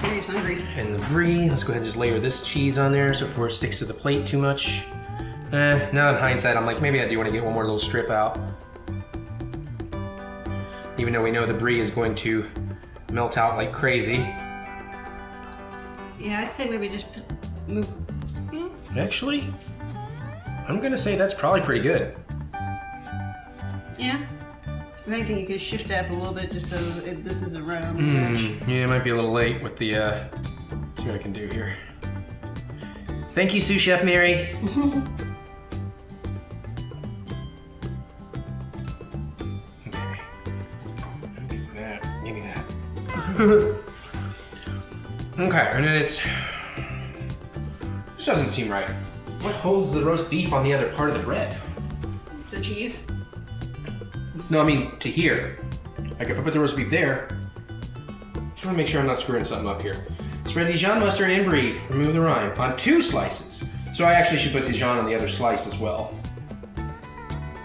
Mary's hungry. And the brie, let's go ahead and just layer this cheese on there so before it sticks to the plate too much. Now in hindsight, I'm like, maybe I do want to get one more little strip out. Even though we know the brie is going to melt out like crazy. Yeah, I'd say maybe just move. Actually, I'm gonna say that's probably pretty good. Yeah. If anything, you could shift that up a little bit just so this is around. Yeah, it might be a little late with the, see what I can do here. Thank you, Sous Chef Mary. Okay. Give me that. Okay, and then this doesn't seem right. What holds the roast beef on the other part of the bread? The cheese? No, I mean to here. Like if I put the roast beef there, just want to make sure I'm not screwing something up here. Spread Dijon mustard and brie. Remove the rind on 2 slices. So I actually should put Dijon on the other slice as well.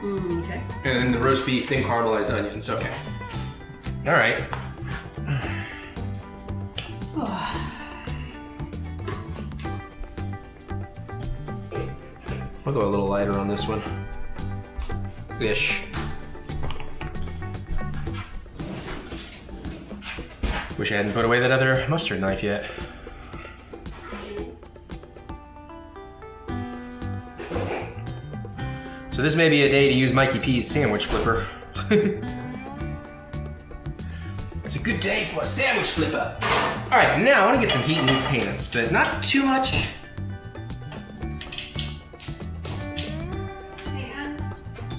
Okay. And then the roast beef, then caramelized onions. Okay. All right. I'll go a little lighter on this one. Ish. Wish I hadn't put away that other mustard knife yet. So this may be a day to use Mikey P's sandwich flipper. It's a good day for a sandwich flipper. All right, now I want to get some heat in these pans, but not too much.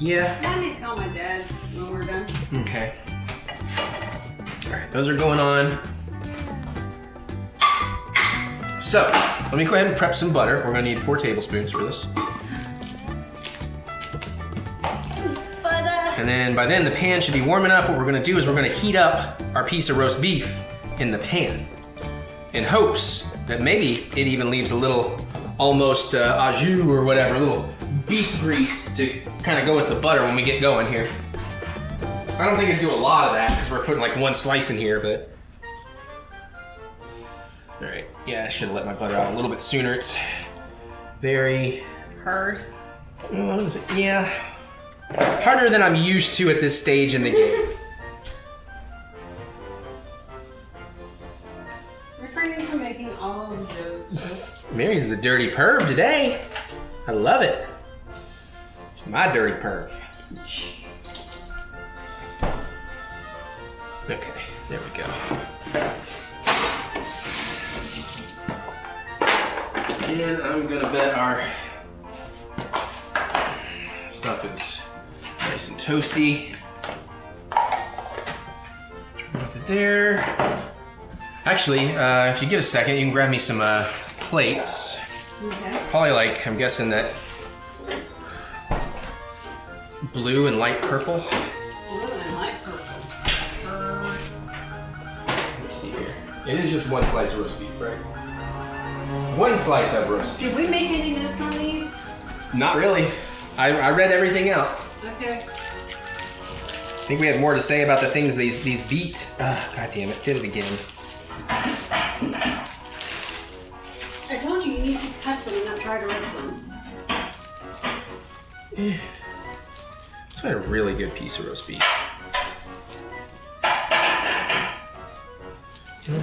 Yeah. I need to call my dad when we're done. Okay. All right, those are going on. So, let me go ahead and prep some butter. We're gonna need 4 tablespoons for this. Butter. And then by then the pan should be warm enough. What we're gonna do is we're gonna heat up our piece of roast beef in the pan in hopes that maybe it even leaves a little almost au jus or whatever, a little beef grease to kind of go with the butter when we get going here. I don't think it'd do a lot of that because we're putting like one slice in here, but. All right, yeah, I should have let my butter out a little bit sooner. It's very Hard. what is it? Yeah, harder than I'm used to at this stage in the game. Refraining from making all the jokes. Mary's the dirty perv today. I love it. She's my dirty perv. Okay, there we go. And I'm gonna bet our stuff is nice and toasty. Move it there. Actually, if you get a second, you can grab me some plates. Okay. Probably like, I'm guessing that blue and light purple. Blue and light purple. Let's see here. It is just one slice of roast beef, right? One slice of roast beef. Did we make any notes on these? Not really. I read everything out. Okay. I think we had more to say about the things these beat. God damn it, did it again. I told you need to cut them and not try to rip them. It's been a really good piece of roast beef. I'm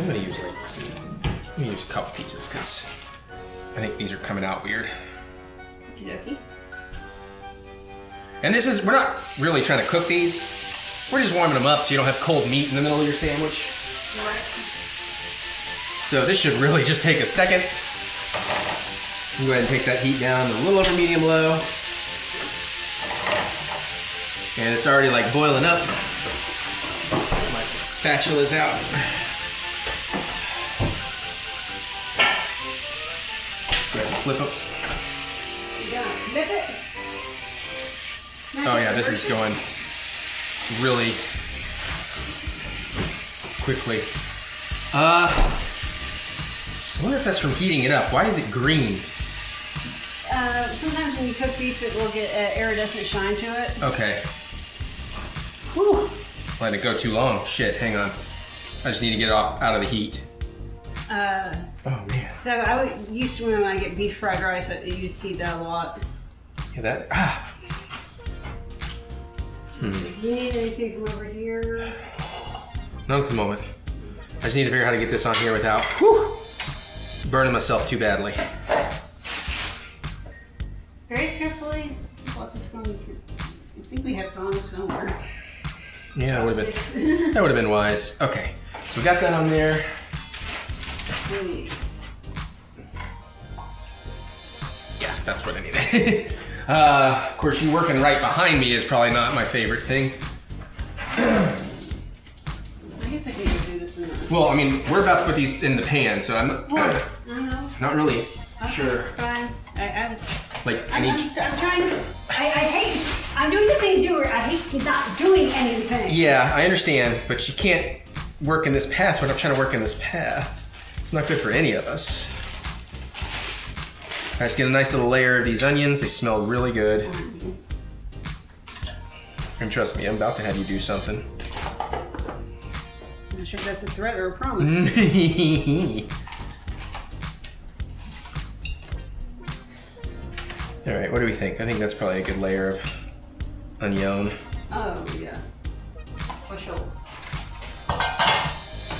gonna use a couple pieces because I think these are coming out weird. Okey-dokey. And we're not really trying to cook these. We're just warming them up so you don't have cold meat in the middle of your sandwich. Right. So this should really just take a second. Go ahead and take that heat down to a little over medium low. And it's already like boiling up. My spatula's out. Just go ahead and flip them. You gotta flip it. Oh yeah, this is going really quickly. I wonder if that's from heating it up. Why is it green? Sometimes when you cook beef, it will get an iridescent shine to it. Okay. Whew. Let it go too long. Shit, hang on. I just need to get it out of the heat. Oh man. So used to when I get beef fried rice, you'd see that a lot. Yeah, that, Do you need anything from over here? Not at the moment. I just need to figure out how to get this on here without burning myself too badly. Very carefully. Let this go in here. I think we have gone somewhere. Yeah, that would have been wise. Okay, so we got that on there. Yeah, that's what I needed. Of course, you working right behind me is probably not my favorite thing. I guess I can even do this in a minute. Well, I mean, we're about to put these in the pan, so I'm I don't know. not really Okay, sure. Fine. Like, I'm trying to. I hate. I'm doing the thing, doer. I hate not doing anything. Yeah, I understand, but you can't work in this path when I'm trying to work in this path. It's not good for any of us. All right, let's get a nice little layer of these onions. They smell really good. And trust me, I'm about to have you do something. I'm not sure if that's a threat or a promise. All right, what do we think? I think that's probably a good layer of onion. Oh, yeah. For sure.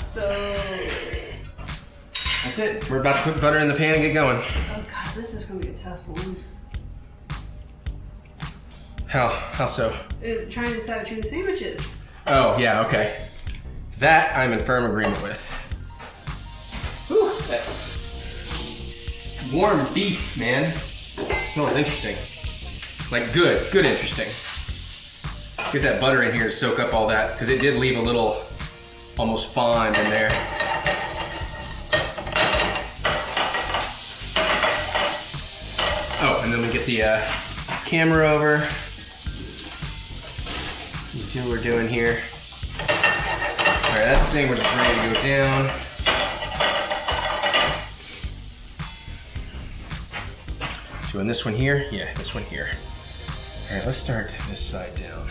So. That's it. We're about to put butter in the pan and get going. Oh, God, this is going to be a tough one. How so? Trying to decide between the sandwiches. Oh, yeah, okay. That I'm in firm agreement with. Whew, that warm beef, man. It smells interesting. Like good interesting. Get that butter in here to soak up all that, because it did leave a little almost fond in there. Oh, and then we get the camera over. see what we're doing here. All right, that sandwich is ready to go down. Doing this one here? Yeah, this one here. All right, let's start this side down.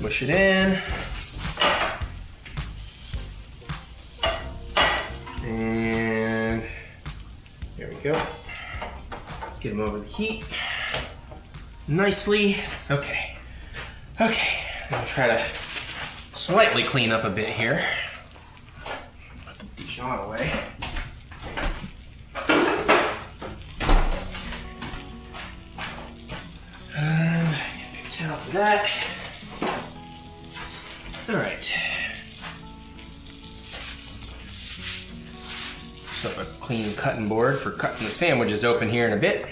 Mush it in. And there we go. Let's get them over the heat nicely. Okay. Okay, I'll try to slightly clean up a bit here. Put the Dijon away. And big towel for that. All right. Set up a clean cutting board for cutting the sandwiches open here in a bit.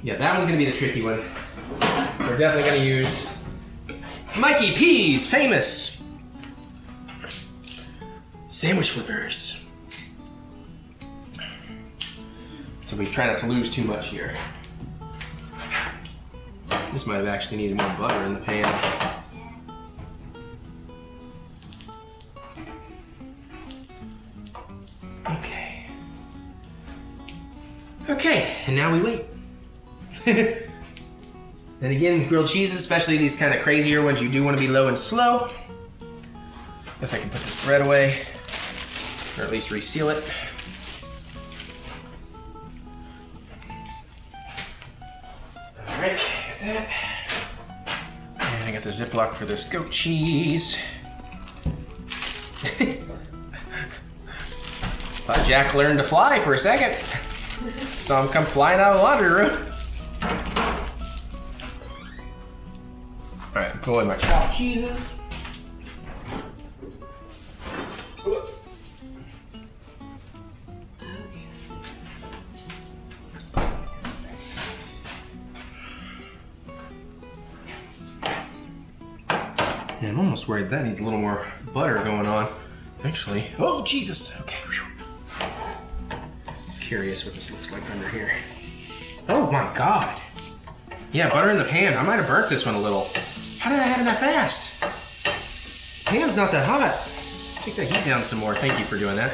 Yeah, that one's gonna be the tricky one. We're definitely gonna use Mikey P's famous sandwich flippers. So we try not to lose too much here. This might have actually needed more butter in the pan. Okay. Okay, and now we wait. And again, grilled cheeses, especially these kind of crazier ones, you do want to be low and slow. Guess I can put this bread away, or at least reseal it. All right, got that. And I got the Ziploc for this goat cheese. Thought Jack learned to fly for a second. Saw him come flying out of the laundry room. All right, pull in my chopped cheeses. Yeah, I'm almost worried that needs a little more butter going on. Actually, oh Jesus, okay. Curious what this looks like under here. Oh my God. Yeah, butter in the pan. I might have burnt this one a little. How did I have it that fast? Pan's not that hot. Take that heat down some more. Thank you for doing that.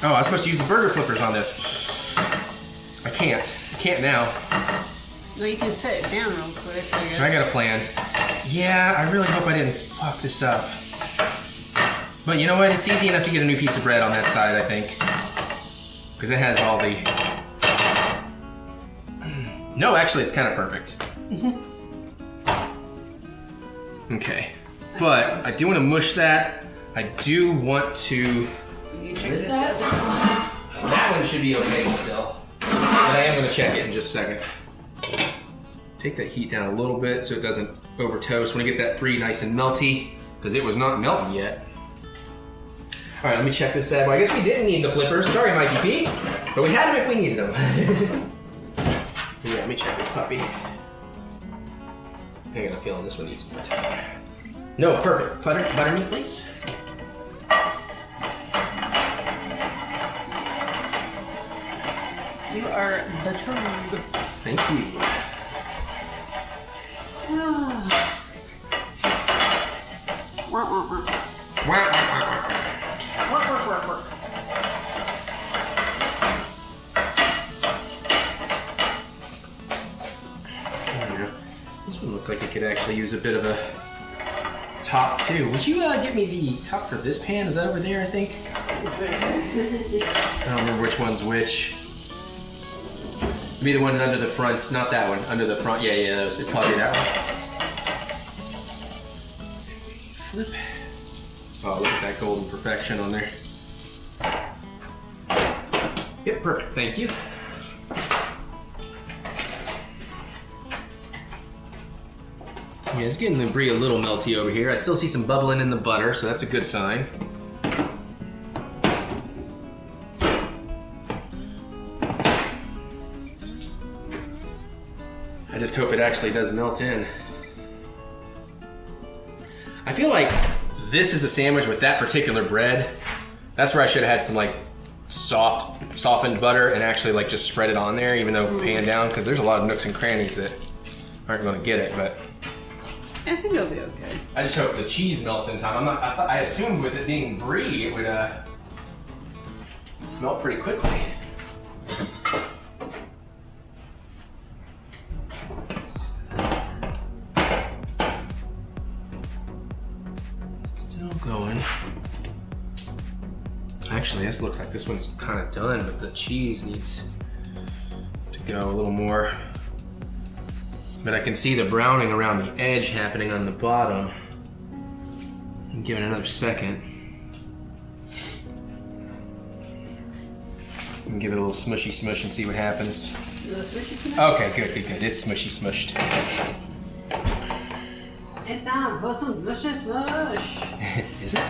Oh, I was supposed to use the burger flippers on this. I can't. I can't now. No, you can set it down real quick, I guess. I got a plan. Yeah, I really hope I didn't fuck this up. But you know what? It's easy enough to get a new piece of bread on that side, I think. Because it has all the... No, actually, it's kind of perfect. Okay. But I do want to mush that. I do want to... You check this out. That one should be okay still. But I am going to check it in just a second. Take that heat down a little bit so it doesn't over toast. When I get that brie nice and melty, because it was not melting yet. All right, let me check this bad boy. I guess we didn't need the flippers. Sorry, Mikey P. But we had them if we needed them. Yeah, let me check this puppy. I got a feeling this one needs more time. No, perfect. Butter me, please. You are buttered. Thank you. Wah, wah, wah. Wah, wah, wah, wah. This one looks like it could actually use a bit of a top too. Would you get me the top for this pan? Is that over there, I think? I don't remember which one's which. Maybe the one under the front, not that one, under the front. Yeah, that was probably that one. Flip. Oh, look at that golden perfection on there. Yep, perfect, thank you. Yeah, it's getting the brie a little melty over here. I still see some bubbling in the butter, so that's a good sign. I just hope it actually does melt in. I feel like this is a sandwich with that particular bread. That's where I should have had some like softened butter and actually like just spread it on there, even though pan down, because there's a lot of nooks and crannies that aren't going to get it. But I think it'll be okay. I just hope the cheese melts in time. I assumed with it being brie, it would melt pretty quickly. Still going. Actually, this looks like this one's kind of done, but the cheese needs to go a little more. But I can see the browning around the edge happening on the bottom. And give it another second. And give it a little smushy smush and see what happens. Okay, good. It's smushy smushed. It's time for some mushy smush. Is it?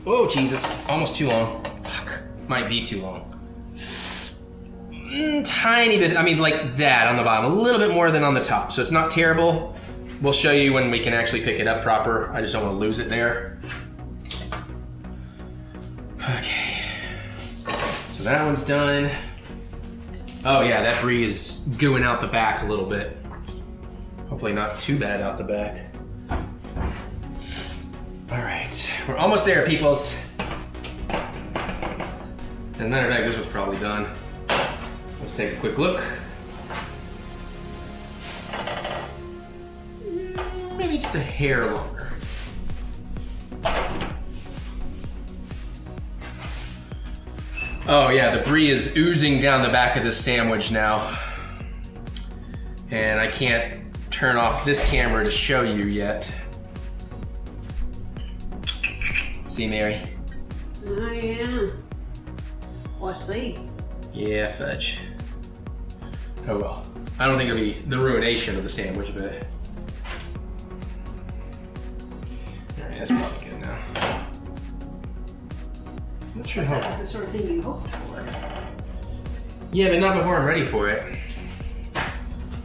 Oh, Jesus. Almost too long. Fuck. Might be too long. Tiny bit. I mean, like that on the bottom. A little bit more than on the top. So it's not terrible. We'll show you when we can actually pick it up proper. I just don't want to lose it there. Okay. So that one's done. Oh, yeah. That brie is gooing out the back a little bit. Hopefully not too bad out the back. All right, we're almost there, peoples. As a matter of fact, this was probably done. Let's take a quick look. Maybe just a hair longer. Oh yeah, the brie is oozing down the back of this sandwich now. And I can't turn off this camera to show you yet. See, Mary? Oh, yeah. Let's see. Yeah, fudge. Oh well. I don't think it'll be the ruination of the sandwich, but... Alright, that's probably good now. I'm not sure how... That's the sort of thing you hoped for. Yeah, but not before I'm ready for it.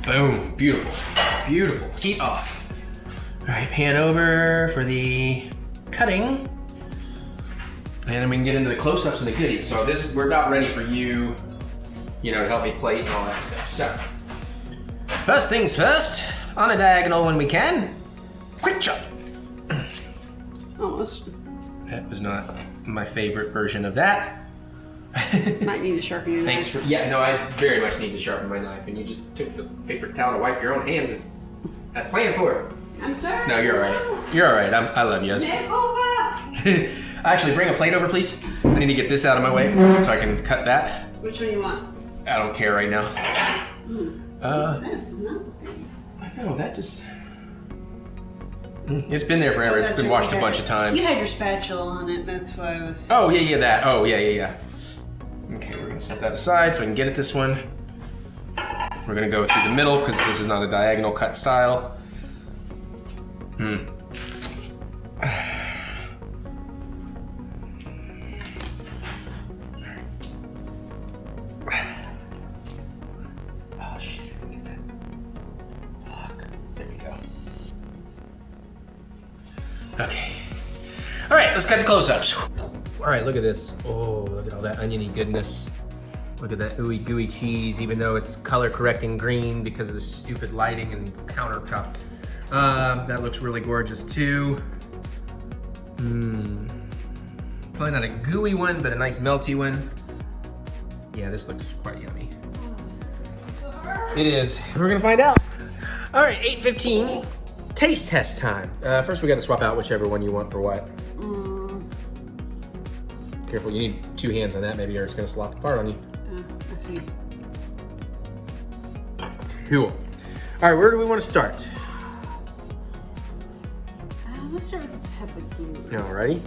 Boom. Beautiful. Beautiful. Heat off. Alright, pan over for the cutting. And then we can get into the close-ups and the goodies. So we're about ready for you, to help me plate and all that stuff. So, first things first, on a diagonal when we can, quick chop. Almost. That was not my favorite version of that. Might need to sharpen your knife. Thanks for, I very much need to sharpen my knife, and you just took the paper towel to wipe your own hands and I planned for it. I'm sorry. No, you're all right. You're all right. I love you. Actually, bring a plate over, please. I need to get this out of my way so I can cut that. Which one you want? I don't care right now. That's not I know, that just... It's been there forever. It's been washed a bunch of times. You had your spatula on it, that's why I was... Oh, yeah, that. Oh, yeah. Okay, we're gonna set that aside so I can get at this one. We're gonna go through the middle because this is not a diagonal cut style. Oh shit, look at that. Fuck. There we go. Okay. Alright, let's cut to close-ups. Alright, look at this. Oh, look at all that oniony goodness. Look at that ooey gooey cheese, even though it's color correcting green because of the stupid lighting and countertop. That looks really gorgeous too. Probably not a gooey one, but a nice melty one. Yeah, this looks quite yummy. It is. We're gonna find out. All right, 8:15. Taste test time. First, we got to swap out whichever one you want for what. Careful, you need two hands on that, maybe, or it's gonna slop apart on you. I see. Cool. All right, where do we want to start? Let's start with the Peppadew. Alrighty.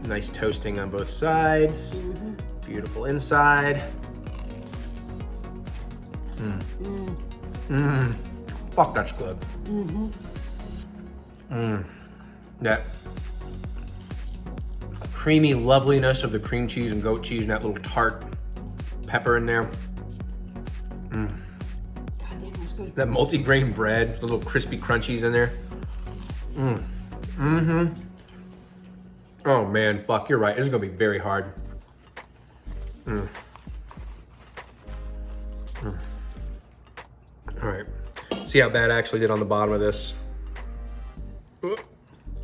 Nice toasting on both sides. Beautiful inside. Fuck, that's good. That creamy loveliness of the cream cheese and goat cheese and that little tart pepper in there. God damn, that's good. That multi-grain bread, the little crispy crunchies in there. Oh man, fuck, you're right. This is gonna be very hard. Mm. Mm. All right, see how bad I actually did on the bottom of this.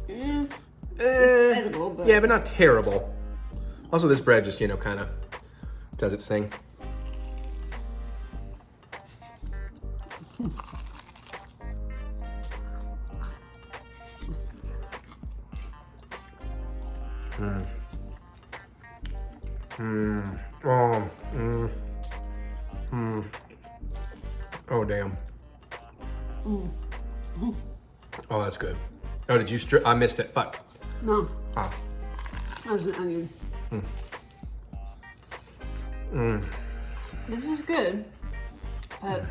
Yeah, it's edible, but... Yeah, but not terrible. Also, this bread just, you know, kind of does its thing. Mm. Mm. Oh. Mm. Mm. Oh, damn. Mm. Oh, that's good. Oh, did you I missed it. Fuck. No. Ah. That was an onion. Mm. Mm. This is good, but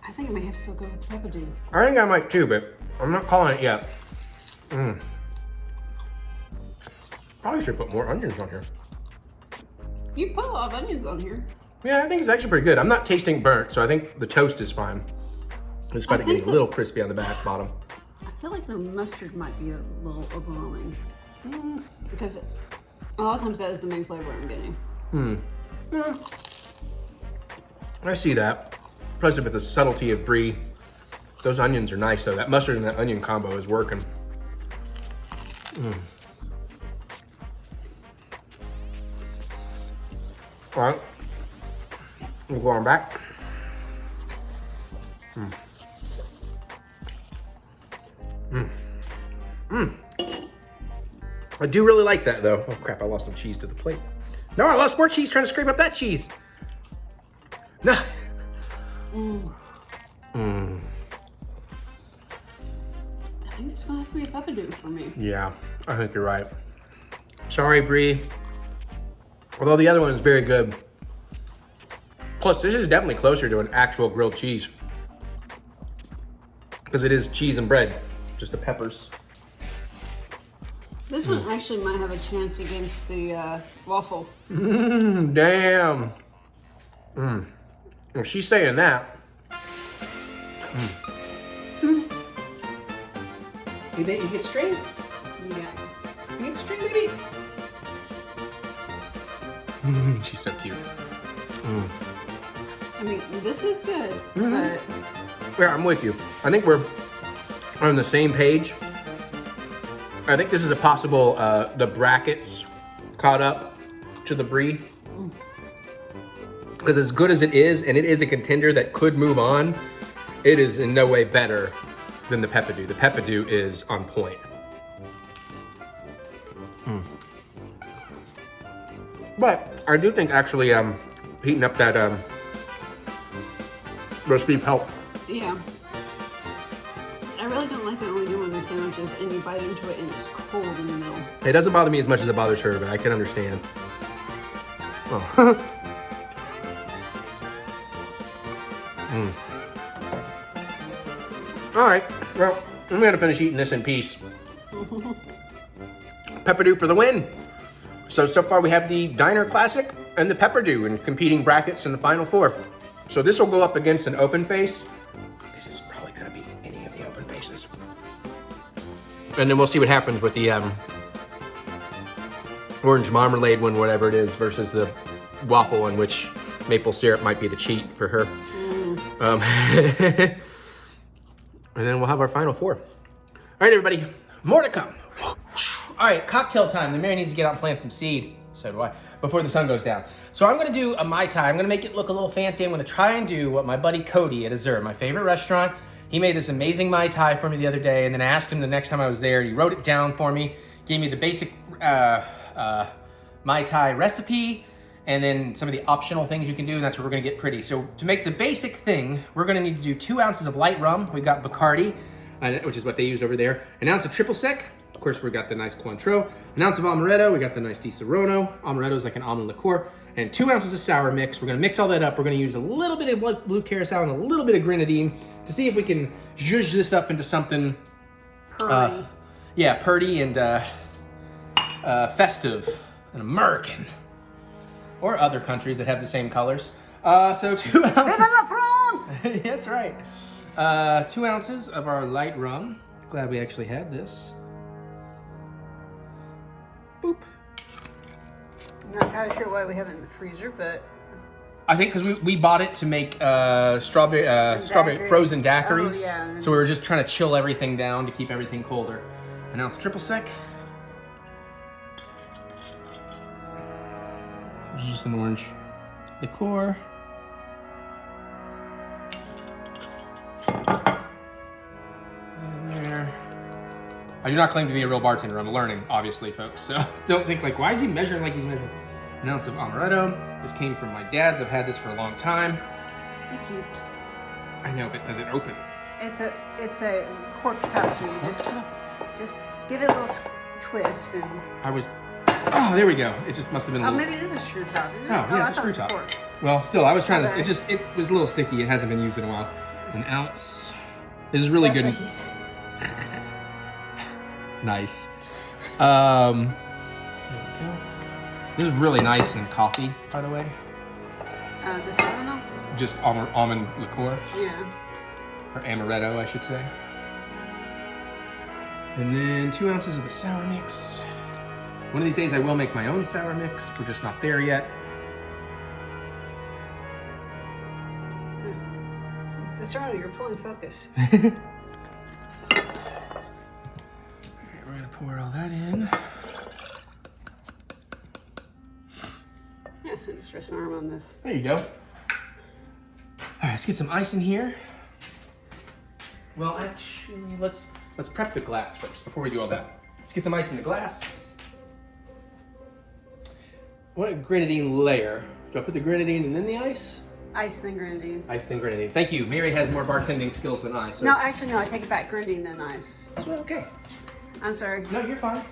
I think I may have to still go with Peppadew. I think I might too, but I'm not calling it yet. Mm. Probably should put more onions on here. You put a lot of onions on here. Yeah, I think it's actually pretty good. I'm not tasting burnt, so I think the toast is fine. Despite it getting a little crispy on the back bottom. I feel like the mustard might be a little overwhelming. Because a lot of times that is the main flavor I'm getting. Yeah. I see that. Plus with the subtlety of Brie. Those onions are nice though. That mustard and that onion combo is working. All right, we'll go on back. I do really like that though. Oh crap, I lost some cheese to the plate. No, I lost more cheese trying to scrape up that cheese. No. I think it's gonna have to be a Peppadew for me. Yeah, I think you're right. Sorry, Brie. Although the other one is very good. Plus, this is definitely closer to an actual grilled cheese. Because it is cheese and bread, just the peppers. This one actually might have a chance against the waffle. Damn. If she's saying that. You get straight? Yeah. You get the string, baby? She's so cute. I mean, this is good, but... Yeah, I'm with you. I think we're on the same page. I think this is a possible, the brackets caught up to the Brie. Because as good as it is, and it is a contender that could move on, it is in no way better than the Peppadew. The Peppadew is on point. But I do think actually heating up that roast beef helped. Yeah. I really don't like that when we're doing the sandwiches and you bite into it and it's cold in the middle. It doesn't bother me as much as it bothers her, but I can understand. Oh. All right, well, I'm gonna finish eating this in peace. Peppadew for the win. So far we have the Diner Classic and the Peppadew in competing brackets in the final four. So this will go up against an open face. This is probably gonna be any of the open faces. And then we'll see what happens with the orange marmalade one, whatever it is, versus the waffle one, which maple syrup might be the cheat for her. And then we'll have our final four. All right, everybody, more to come. All right, cocktail time. The Mary needs to get out and plant some seed. So do I, before the sun goes down. So I'm gonna do a Mai Tai. I'm gonna make it look a little fancy. I'm gonna try and do what my buddy Cody at Azure, my favorite restaurant, he made this amazing Mai Tai for me the other day, and then I asked him the next time I was there, he wrote it down for me, gave me the basic Mai Tai recipe, and then some of the optional things you can do, and that's where we're gonna get pretty. So to make the basic thing, we're gonna need to do 2 ounces of light rum. We got Bacardi, which is what they used over there. An ounce of triple sec. Of course, we got the nice Cointreau. An ounce of amaretto. We got the nice Di Serono. Amaretto is like an almond liqueur. And 2 ounces of sour mix. We're gonna mix all that up. We're gonna use a little bit of blue curacao and a little bit of grenadine to see if we can zhuzh this up into something Purdy. yeah, purdy and festive and American. Or other countries that have the same colors. So 2 ounces. Vive la France! That's right. 2 ounces of our light rum. Glad we actually had this. Not entirely sure why we have it in the freezer, but I think because we bought it to make strawberry frozen daiquiris. Oh, yeah. So we were just trying to chill everything down to keep everything colder. And now it's triple sec. It's just an orange liqueur. I do not claim to be a real bartender. I'm learning, obviously, folks. So don't think like, why is he measuring like he's measuring? An ounce of amaretto. This came from my dad's. I've had this for a long time. it keeps. I know, but does it open? It's a cork top, so you just give it a little twist and. Oh, there we go. It just must have been a Oh, little. maybe it is a screw top. Is it? Oh, yeah, it's a screw top. Well, still, I was trying to. It was a little sticky. It hasn't been used in a while. An ounce. This is really That's good. what he said. Nice. There we go. This is really nice in coffee, by the way. This I don't know. Just almond liqueur, Yeah. or amaretto, I should say. And then 2 ounces of the sour mix. One of these days I will make my own sour mix. We're just not there yet. Discernible, you're pulling focus. Alright, we're gonna pour all that in. Yeah, just rest my arm on this. There you go. All right, let's get some ice in here. Well, actually, let's prep the glass first before we do all that. Let's get some ice in the glass. What a grenadine layer. Do I put the grenadine and then the ice? Ice then grenadine. Ice then grenadine. Thank you. Mary has more bartending skills than I. So. No, actually, no. I take it back. Grenadine then ice. That's okay. I'm sorry. No, you're fine.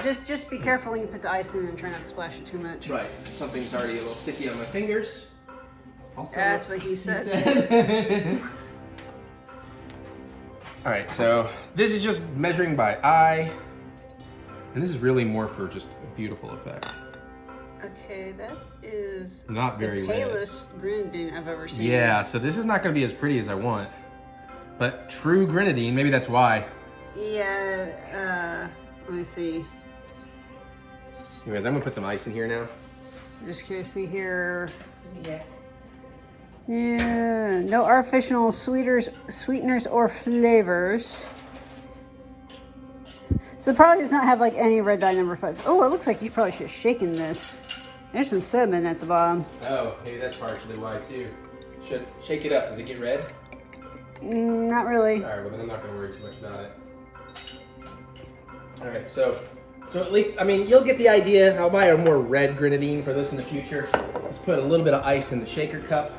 Just be careful when you put the ice in and try not to splash it too much. Right. Something's already a little sticky on my fingers. That's what he said. All right, so this is just measuring by eye. And this is really more for just a beautiful effect. Okay, that is Not very the palest grenadine I've ever seen. Yeah, so this is not gonna be as pretty as I want. But true grenadine, maybe that's why. Yeah, let me see. Anyways, I'm gonna put some ice in here now. Just curious to see here. Yeah, no artificial sweeteners or flavors. So it probably does not have like any red dye number 5. Oh, it looks like you probably should have shaken this. There's some sediment at the bottom. Oh, maybe that's partially why too. Should shake it up. Does it get red? Not really. All right, well then I'm not gonna worry too much about it. All right, so at least, I mean, you'll get the idea. I'll buy a more red grenadine for this in the future. Let's put a little bit of ice in the shaker cup.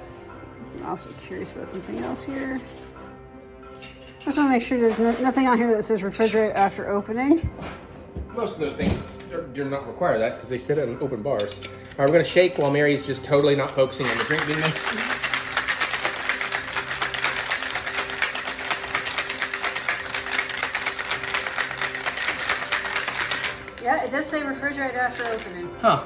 I'm also curious about something else here. I just want to make sure there's nothing on here that says refrigerate after opening. Most of those things do not require that because they sit in open bars. All right, we're gonna shake while Mary's just totally not focusing on the drink being made. Yeah, it does say refrigerate after opening. Huh.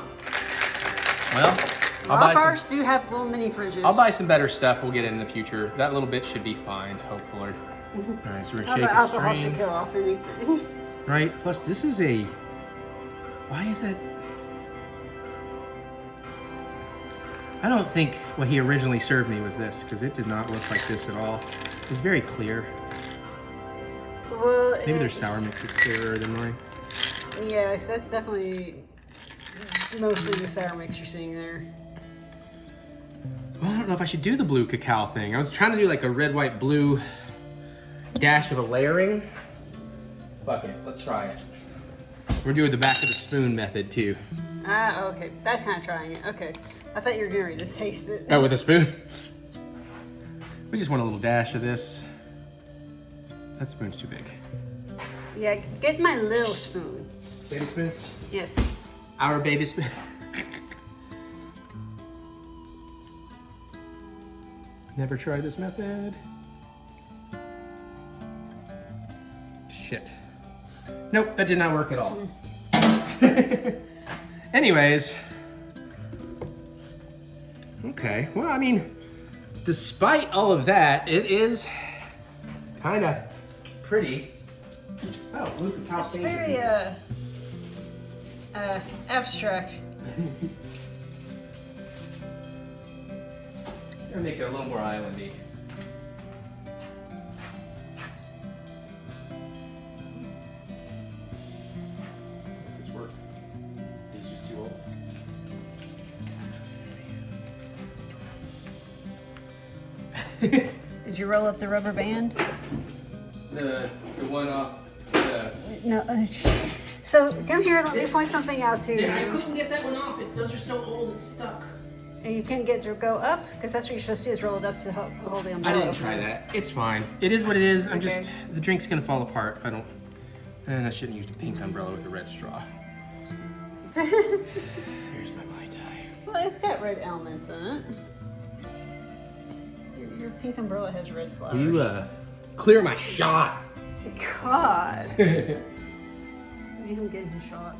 Well, A lot of bars do have little mini fridges. I'll buy some better stuff. We'll get it in the future. That little bit should be fine, hopefully. All right, so we're shaking alcohol should strain. kill off anything. Right. Plus, this is a. Why is that? I don't think what he originally served me was this, because it did not look like this at all. It was very clear. Well, Maybe their sour mix is clearer than mine. Yeah, so that's definitely mostly the sour mix you're seeing there. Well, I don't know if I should do the blue cacao thing. I was trying to do like a red, white, blue dash of a layering. Fuck it, let's try it. We're doing the back of the spoon method too. Ah, okay. That's kind of trying it. Okay. I thought you were getting ready to taste it. Oh, with a spoon? We just want a little dash of this. That spoon's too big. Yeah, get my little spoon. Baby spoons? Yes. Our baby spoon. Never tried this method. Shit. Nope, that did not work at all. Anyways. Okay, well, I mean, despite all of that, it is kind of pretty. Oh, blue cacao It's stains. very, abstract. I'm gonna make it a little more islandy. Does this work? He's just too old. Did you roll up the rubber band? The one off. No. So come here. Let me point something out to you. I couldn't get that one off. Those are so old. It's stuck. And you can't get to go up because that's what you're supposed to do is roll it up to hold the umbrella. I didn't try that. It's fine. It is what it is. I'm just the drink's gonna fall apart if I don't. And I shouldn't use the pink umbrella with the red straw. Here's my Mai Tai. Well, it's got red elements in it. Your pink umbrella has red flowers. Will you clear my shot? God. Maybe I'm getting a shot.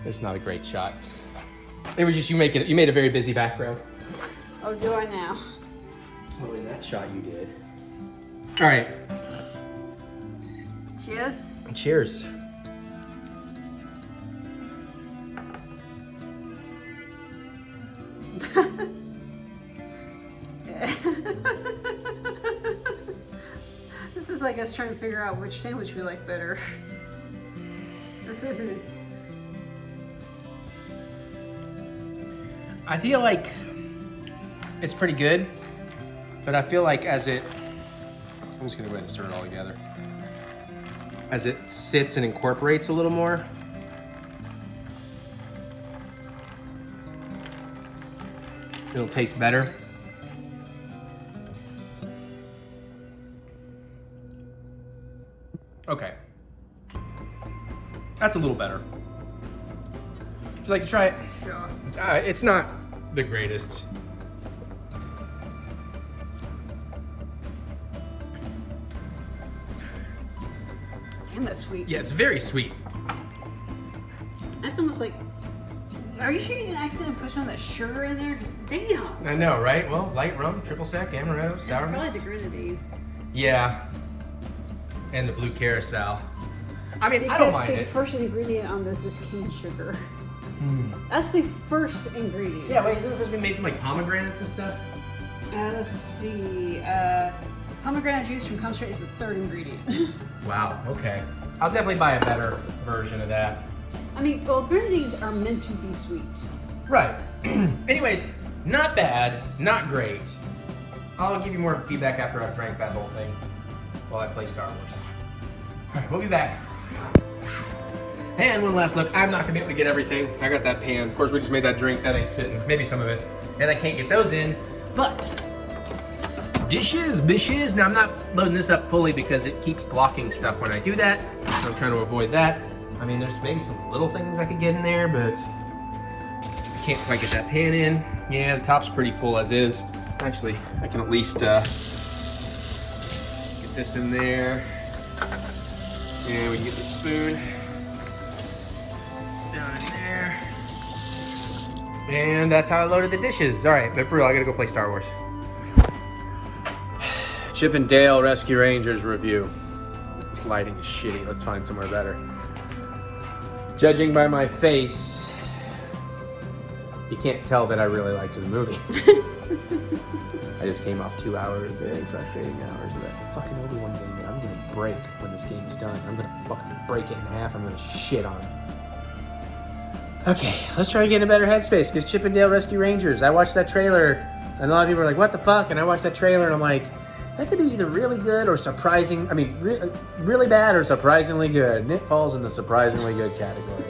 It's not a great shot. It was just you made a very busy background. Oh, do I now? Oh, in that shot you did. All right. Cheers. Cheers. This is like us trying to figure out which sandwich we like better. This isn't. I feel like it's pretty good, but I feel like I'm just gonna go ahead and stir it all together. As it sits and incorporates a little more, it'll taste better. Okay. That's a little better. Would you like to try it? Sure. It's not the greatest. Isn't that sweet? Yeah, it's very sweet. That's almost like. Are you sure you didn't accidentally put some of that sugar in there? 'Cause damn. I know, right? Well, light rum, triple sec, amaretto, sour That's probably mix. the grenadine. Yeah. And the blue carousel. I mean, I don't Because mind the it. first ingredient on this is cane sugar. That's the first ingredient. Yeah, wait, is this supposed to be made from like pomegranates and stuff? Let's see. Pomegranate juice from concentrate is the third ingredient. Wow, okay. I'll definitely buy a better version of that. I mean, well, grenadines are meant to be sweet. Right. Anyways, not bad, not great. I'll give you more feedback after I've drank that whole thing while I play Star Wars. All right, we'll be back. And one last look. I'm not gonna be able to get everything. I got that pan. Of course, we just made that drink. That ain't fitting. Maybe some of it. And I can't get those in. But dishes. Now I'm not loading this up fully because it keeps blocking stuff when I do that. So I'm trying to avoid that. I mean, there's maybe some little things I could get in there, but I can't quite get that pan in. Yeah, the top's pretty full as is. Actually, I can at least get this in there. And we can get the spoon down in there. And that's how I loaded the dishes. All right, but for real, I gotta go play Star Wars. Chip and Dale Rescue Rangers review. This lighting is shitty. Let's find somewhere better. Judging by my face, you can't tell that I really liked the movie. I just came off 2 hours, very frustrating hours of that fucking Obi-Wan game that I'm gonna break when this game's done. I'm gonna fucking break it in half. I'm gonna shit on it. Okay, let's try to get in a better headspace because Chip and Dale Rescue Rangers. I watched that trailer and a lot of people are like, what the fuck? And I watched that trailer and I'm like, that could be either really good or surprising. I mean, really bad or surprisingly good. And it falls in the surprisingly good category.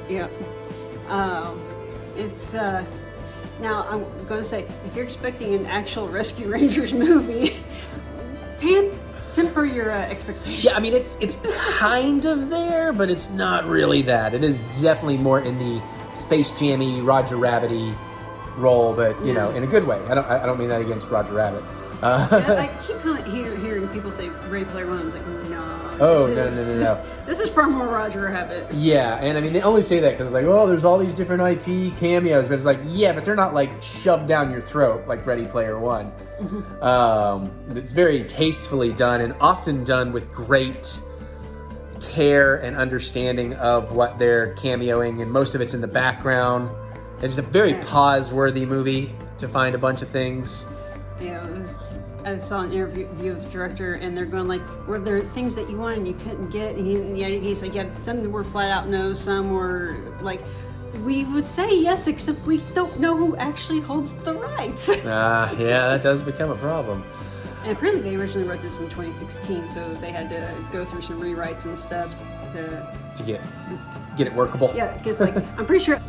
Yeah. It's now I'm going to say if you're expecting an actual Rescue Rangers movie, temper your expectations. Yeah, I mean it's kind of there, but it's not really that. It is definitely more in the Space Jammy, Roger Rabbit-y role, but you know, in a good way. I don't mean that against Roger Rabbit. I keep hearing people say Ready Player One. I was like, no. Oh, no. This is far more Roger Rabbit. Yeah, and I mean, they only say that because like, oh, there's all these different IP cameos, but it's like, yeah, but they're not like shoved down your throat like Ready Player One. It's very tastefully done and often done with great care and understanding of what they're cameoing, and most of it's in the background. It's a very pause-worthy movie to find a bunch of things. Yeah, it was. I saw an interview with the director, and they're going like, "Were there things that you wanted and you couldn't get?" And he's like, "Yeah, some were flat out no, some were like, we would say yes, except we don't know who actually holds the rights." Yeah, that does become a problem. And apparently, they originally wrote this in 2016, so they had to go through some rewrites and stuff to get it workable. Yeah, because like I'm pretty sure.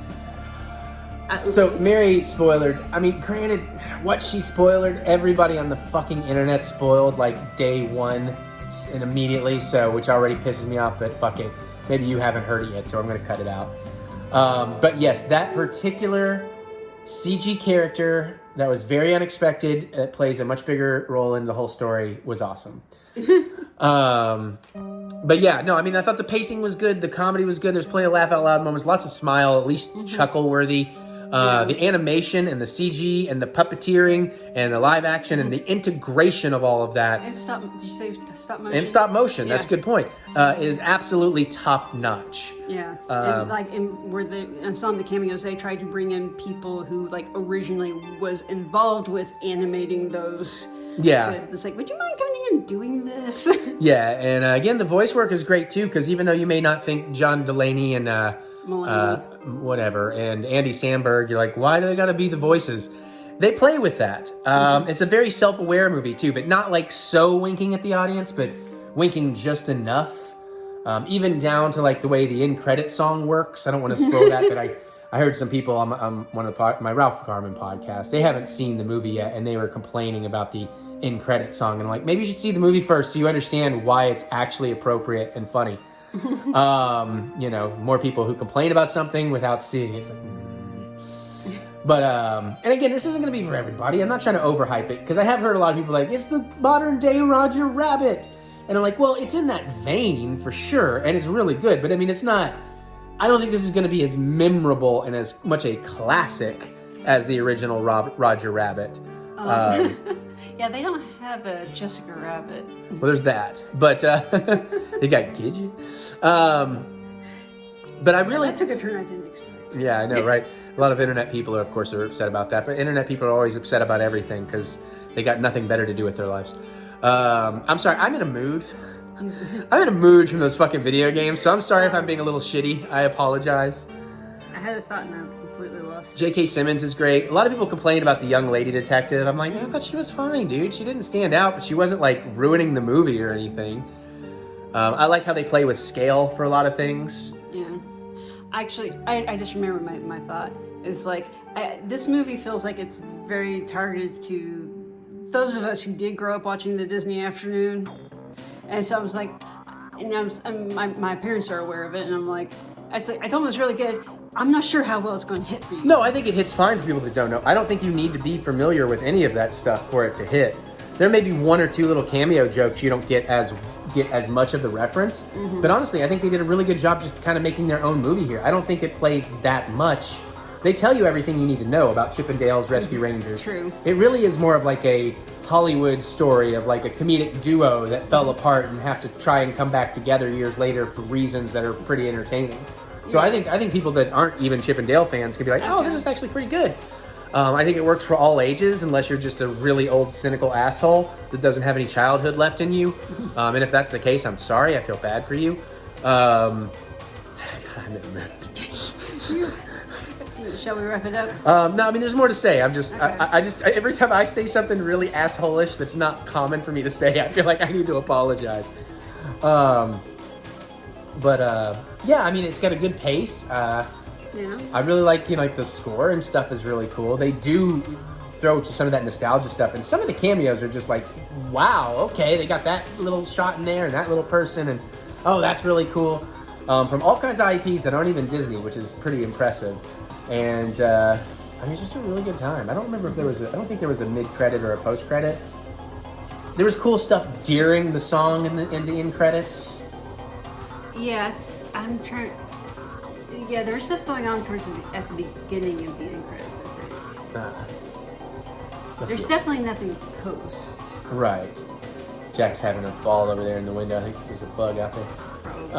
So Mary spoilered. I mean, granted, what she spoilered, everybody on the fucking internet spoiled like day one and immediately. So, which already pisses me off. But fuck it, maybe you haven't heard it yet, so I'm gonna cut it out. But yes, that particular CG character that was very unexpected, that plays a much bigger role in the whole story, was awesome. But yeah, no, I mean, I thought the pacing was good, the comedy was good, there's plenty of laugh out loud moments, lots of smile, at least chuckle worthy. The animation and the CG and the puppeteering and the live action and the integration of all of that. And did you say stop motion? And stop motion, that's a good point, is absolutely top notch. Yeah, and some of the cameos, they tried to bring in people who like originally was involved with animating those. Yeah. So it's like, would you mind coming in and doing this? Yeah, and again, the voice work is great too, because even though you may not think John Delaney and whatever, and Andy Samberg, you're like, why do they gotta be the voices? They play with that. It's a very self-aware movie too, but not like so winking at the audience, but winking just enough. Even down to like the way the in-credit song works. I don't want to spoil that, but I heard some people on one of my Ralph Garman podcast, they haven't seen the movie yet, and they were complaining about the in-credit song, and I'm like, maybe you should see the movie first so you understand why it's actually appropriate and funny. More people who complain about something without seeing it. It's like, But, and again, this isn't going to be for everybody. I'm not trying to overhype it, because I have heard a lot of people like, it's the modern day Roger Rabbit. And I'm like, well, it's in that vein for sure, and it's really good. But I mean, it's not, I don't think this is going to be as memorable and as much a classic as the original Roger Rabbit. Yeah, they don't have a Jessica Rabbit. Well, there's that. But they got Gidget. But I really... That took a turn I didn't expect. Yeah, I know, right? A lot of internet people, of course, are upset about that. But internet people are always upset about everything because they got nothing better to do with their lives. I'm sorry, I'm in a mood. I'm in a mood from those fucking video games, so I'm sorry if I'm being a little shitty. I apologize. I had a thought and I'm completely lost. J.K. Simmons is great. A lot of people complain about the young lady detective. I'm like, I thought she was fine, dude. She didn't stand out, but she wasn't, like, ruining the movie or anything. I like how they play with scale for a lot of things. Yeah. Actually, I just remember my thought. Is like, this movie feels like it's very targeted to those of us who did grow up watching the Disney Afternoon. And so I was like, and my parents are aware of it, and I'm like, I told them it was really good. I'm not sure how well it's going to hit for you. No, I think it hits fine for people that don't know. I don't think you need to be familiar with any of that stuff for it to hit. There may be one or two little cameo jokes you don't get as much of the reference. Mm-hmm. But honestly, I think they did a really good job just kind of making their own movie here. I don't think it plays that much. They tell you everything you need to know about Chip 'n Dale's Rescue Rangers. True. It really is more of like a Hollywood story of like a comedic duo that fell apart and have to try and come back together years later for reasons that are pretty entertaining. So I think people that aren't even Chip 'n Dale fans can be like, oh, this is actually pretty good. I think it works for all ages unless you're just a really old, cynical asshole that doesn't have any childhood left in you. And if that's the case, I'm sorry. I feel bad for you. God, I'm in the mood. Shall we wrap it up? No, I mean, there's more to say. I'm just, okay. I just, every time I say something really asshole-ish that's not common for me to say, I feel like I need to apologize. Yeah, I mean, it's got a good pace. Yeah. I really like, like the score and stuff is really cool. They do throw to some of that nostalgia stuff, and some of the cameos are just like, wow, okay, they got that little shot in there and that little person, and oh, that's really cool. From all kinds of IPs that aren't even Disney, which is pretty impressive. And I mean, it's just a really good time. I don't remember if I don't think there was a mid-credit or a post-credit. There was cool stuff during the song in the end credits. Yeah, I'm trying. Yeah, there's stuff going on at the beginning of the end credits, I think. There's definitely nothing post. Right. Jack's having a ball over there in the window. I think there's a bug out there. Probably.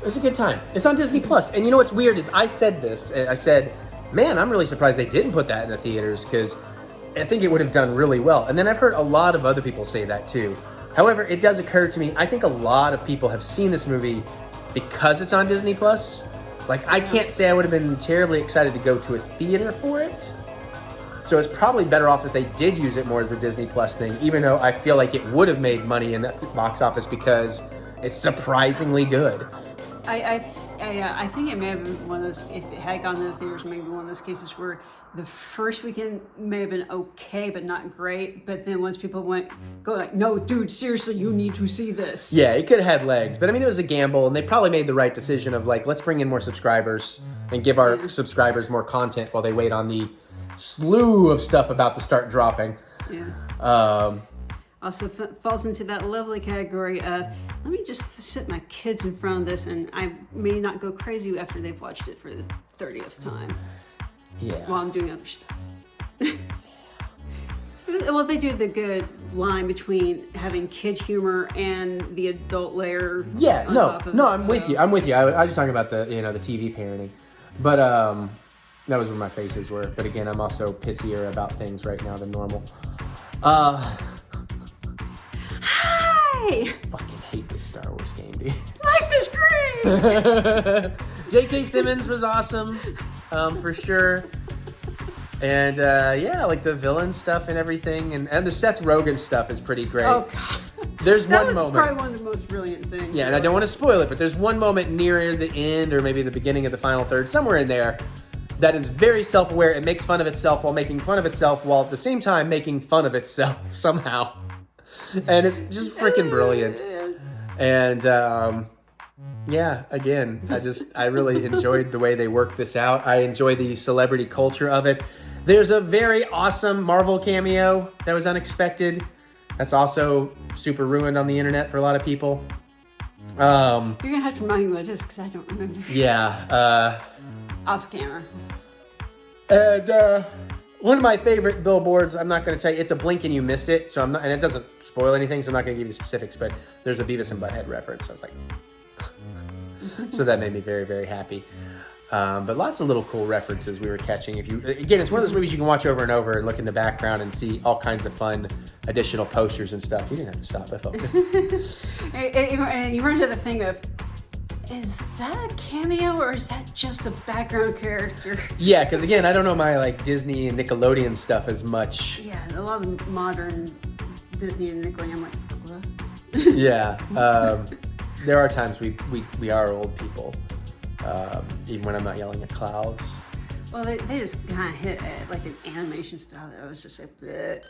It's a good time. It's on Disney Plus. And you know what's weird is I said this. I said, man, I'm really surprised they didn't put that in the theaters because I think it would have done really well. And then I've heard a lot of other people say that too. However, it does occur to me, I think a lot of people have seen this movie because it's on Disney Plus. Like, I can't say I would have been terribly excited to go to a theater for it. So it's probably better off that they did use it more as a Disney Plus thing, even though I feel like it would have made money in the box office because it's surprisingly good. I think it may have been one of those, if it had gone to the theaters, maybe one of those cases where the first weekend may have been okay, but not great. But then once people go like, no, dude, seriously, you need to see this. Yeah, it could have had legs. But I mean, it was a gamble, and they probably made the right decision of like, let's bring in more subscribers and give our subscribers more content while they wait on the slew of stuff about to start dropping. Yeah. Also falls into that lovely category of, let me just sit my kids in front of this and I may not go crazy after they've watched it for the 30th time. Yeah. While I'm doing other stuff. Well, they do the good line between having kid humor and the adult layer. Yeah, I'm with you. I'm with you. I was just talking about the TV parenting. But that was where my faces were. But again, I'm also pissier about things right now than normal. Hi! I fucking hate this Star Wars game, dude. Life is great! J.K. Simmons was awesome, for sure. And yeah, like the villain stuff and everything. And the Seth Rogen stuff is pretty great. Oh, God. There's that one moment. That was probably one of the most brilliant things. Yeah, and I don't want to spoil it, but there's one moment near the end or maybe the beginning of the final third, somewhere in there, that is very self-aware. It makes fun of itself while making fun of itself while at the same time making fun of itself somehow. And it's just freaking brilliant. And yeah, again, I really enjoyed the way they worked this out. I enjoy the celebrity culture of it. There's a very awesome Marvel cameo that was unexpected. That's also super ruined on the internet for a lot of people. You're gonna have to remind me what it is because I don't remember. Yeah. Off camera. And one of my favorite billboards, I'm not going to tell you, it's a blink and you miss it, so I'm not, and it doesn't spoil anything, so I'm not going to give you the specifics, but there's a Beavis and Butthead reference. I was like, so that made me very, very happy. But lots of little cool references we were catching. Again, it's one of those movies you can watch over and over and look in the background and see all kinds of fun additional posters and stuff. You didn't have to stop, I felt good. And you run into the thing of, is that a cameo or is that just a background character? Yeah, because again, I don't know my like Disney and Nickelodeon stuff as much. Yeah, a lot of modern Disney and Nickelodeon, I'm like, what? Yeah, there are times we are old people, even when I'm not yelling at clouds. Well, they just kind of hit like an animation style that was just like, bleh.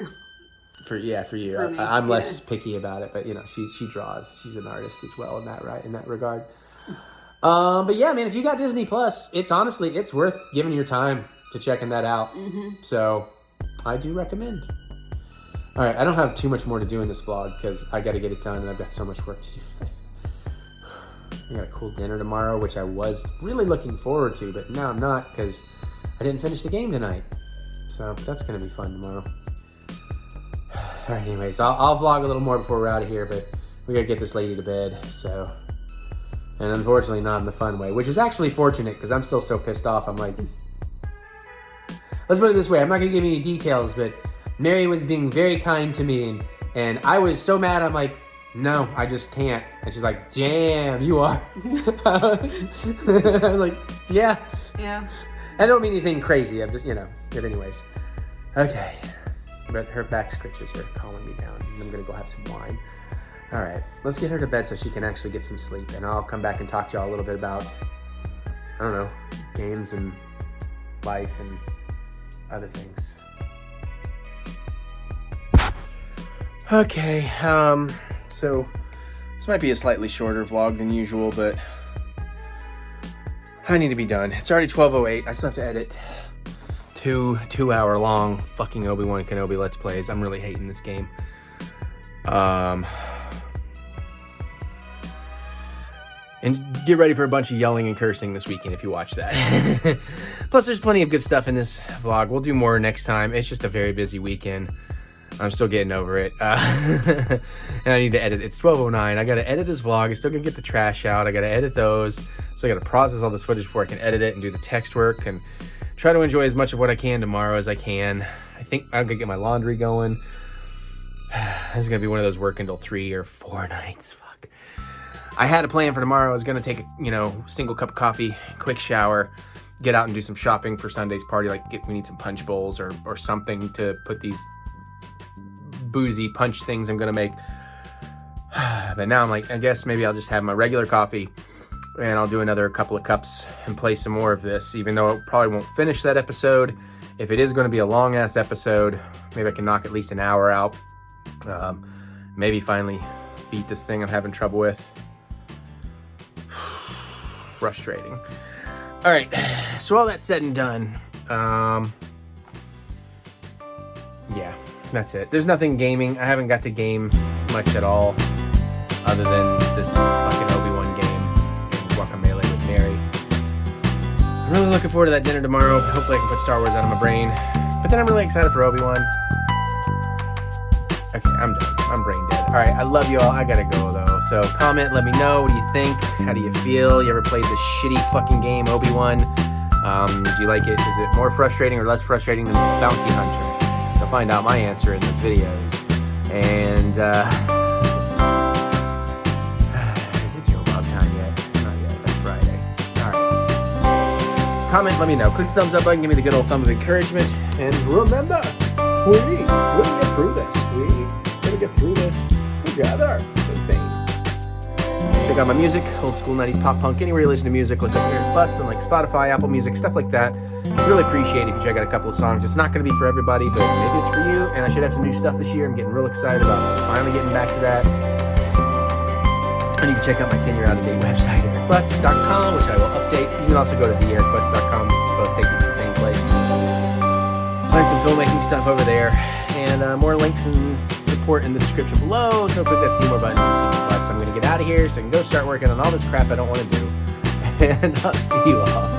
For you, For me, I'm less picky about it, but she draws. She's an artist as well in that regard. But yeah, man, if you got Disney Plus, it's worth giving your time to checking that out. Mm-hmm. So I do recommend. All right, I don't have too much more to do in this vlog because I got to get it done and I've got so much work to do. I got a cool dinner tomorrow, which I was really looking forward to, but now I'm not because I didn't finish the game tonight. So that's going to be fun tomorrow. All right, anyways, I'll vlog a little more before we're out of here, but we got to get this lady to bed, so. And unfortunately not in the fun way, which is actually fortunate because I'm still so pissed off. I'm like, let's put it this way. I'm not going to give you any details, but Mary was being very kind to me and I was so mad. I'm like, no, I just can't. And she's like, damn, you are. I'm like, yeah. Yeah. I don't mean anything crazy. I'm just, but anyways. Okay. But her back scritches are calming me down. I'm going to go have some wine. All right, let's get her to bed so she can actually get some sleep. And I'll come back and talk to y'all a little bit about, I don't know, games and life and other things. Okay, so this might be a slightly shorter vlog than usual, but I need to be done. It's already 12:08. I still have to edit two-hour long fucking Obi-Wan Kenobi Let's Plays. I'm really hating this game. And get ready for a bunch of yelling and cursing this weekend if you watch that. Plus, there's plenty of good stuff in this vlog. We'll do more next time. It's just a very busy weekend. I'm still getting over it. And I need to edit. It's 12:09. I got to edit this vlog. I'm still going to get the trash out. I got to edit those. So I got to process all this footage before I can edit it and do the text work and try to enjoy as much of what I can tomorrow as I can. I think I'm going to get my laundry going. This is going to be one of those work until 3 or 4 nights. Fuck. I had a plan for tomorrow. I was going to take a, single cup of coffee, quick shower, get out and do some shopping for Sunday's party. Like we need some punch bowls or something to put these boozy punch things I'm going to make. But now I'm like, I guess maybe I'll just have my regular coffee and I'll do another couple of cups and play some more of this, even though it probably won't finish that episode. If it is going to be a long ass episode, maybe I can knock at least an hour out. Maybe finally beat this thing I'm having trouble with. Frustrating. All right, so all that said and done, yeah, that's it. There's nothing gaming. I haven't got to game much at all, other than this fucking Obi-Wan game and Guacamelee with Mary. I'm really looking forward to that dinner tomorrow. Hopefully I can put Star Wars out of my brain. But then I'm really excited for Obi-Wan. Okay, I'm done. I'm brain dead. All right, I love you all. I gotta go though. So comment, let me know. What do you think? How do you feel? You ever played this shitty fucking game, Obi-Wan? Do you like it? Is it more frustrating or less frustrating than Bounty Hunter? You'll find out my answer in these videos. And is it your log time yet? Not yet. That's Friday. All right. Comment, let me know. Click the thumbs up button. Give me the good old thumb of encouragement. And remember, we're gonna get through this. We're gonna get through this together. Check out my music, old school 90s pop punk. Anywhere you listen to music, look up TheEricButts and like Spotify, Apple Music, stuff like that. Really appreciate it if you check out a couple of songs. It's not going to be for everybody, but maybe it's for you. And I should have some new stuff this year. I'm getting real excited about finally getting back to that. And you can check out my 10-year out-of-date website, TheEricButts.com, which I will update. You can also go to TheEricButts.com. Both take you to the same place. Find some filmmaking stuff over there. And more links and support in the description below. So click that see more button to see my butts. I'm going to get out of here so I can go start working on all this crap I don't want to do. And I'll see you all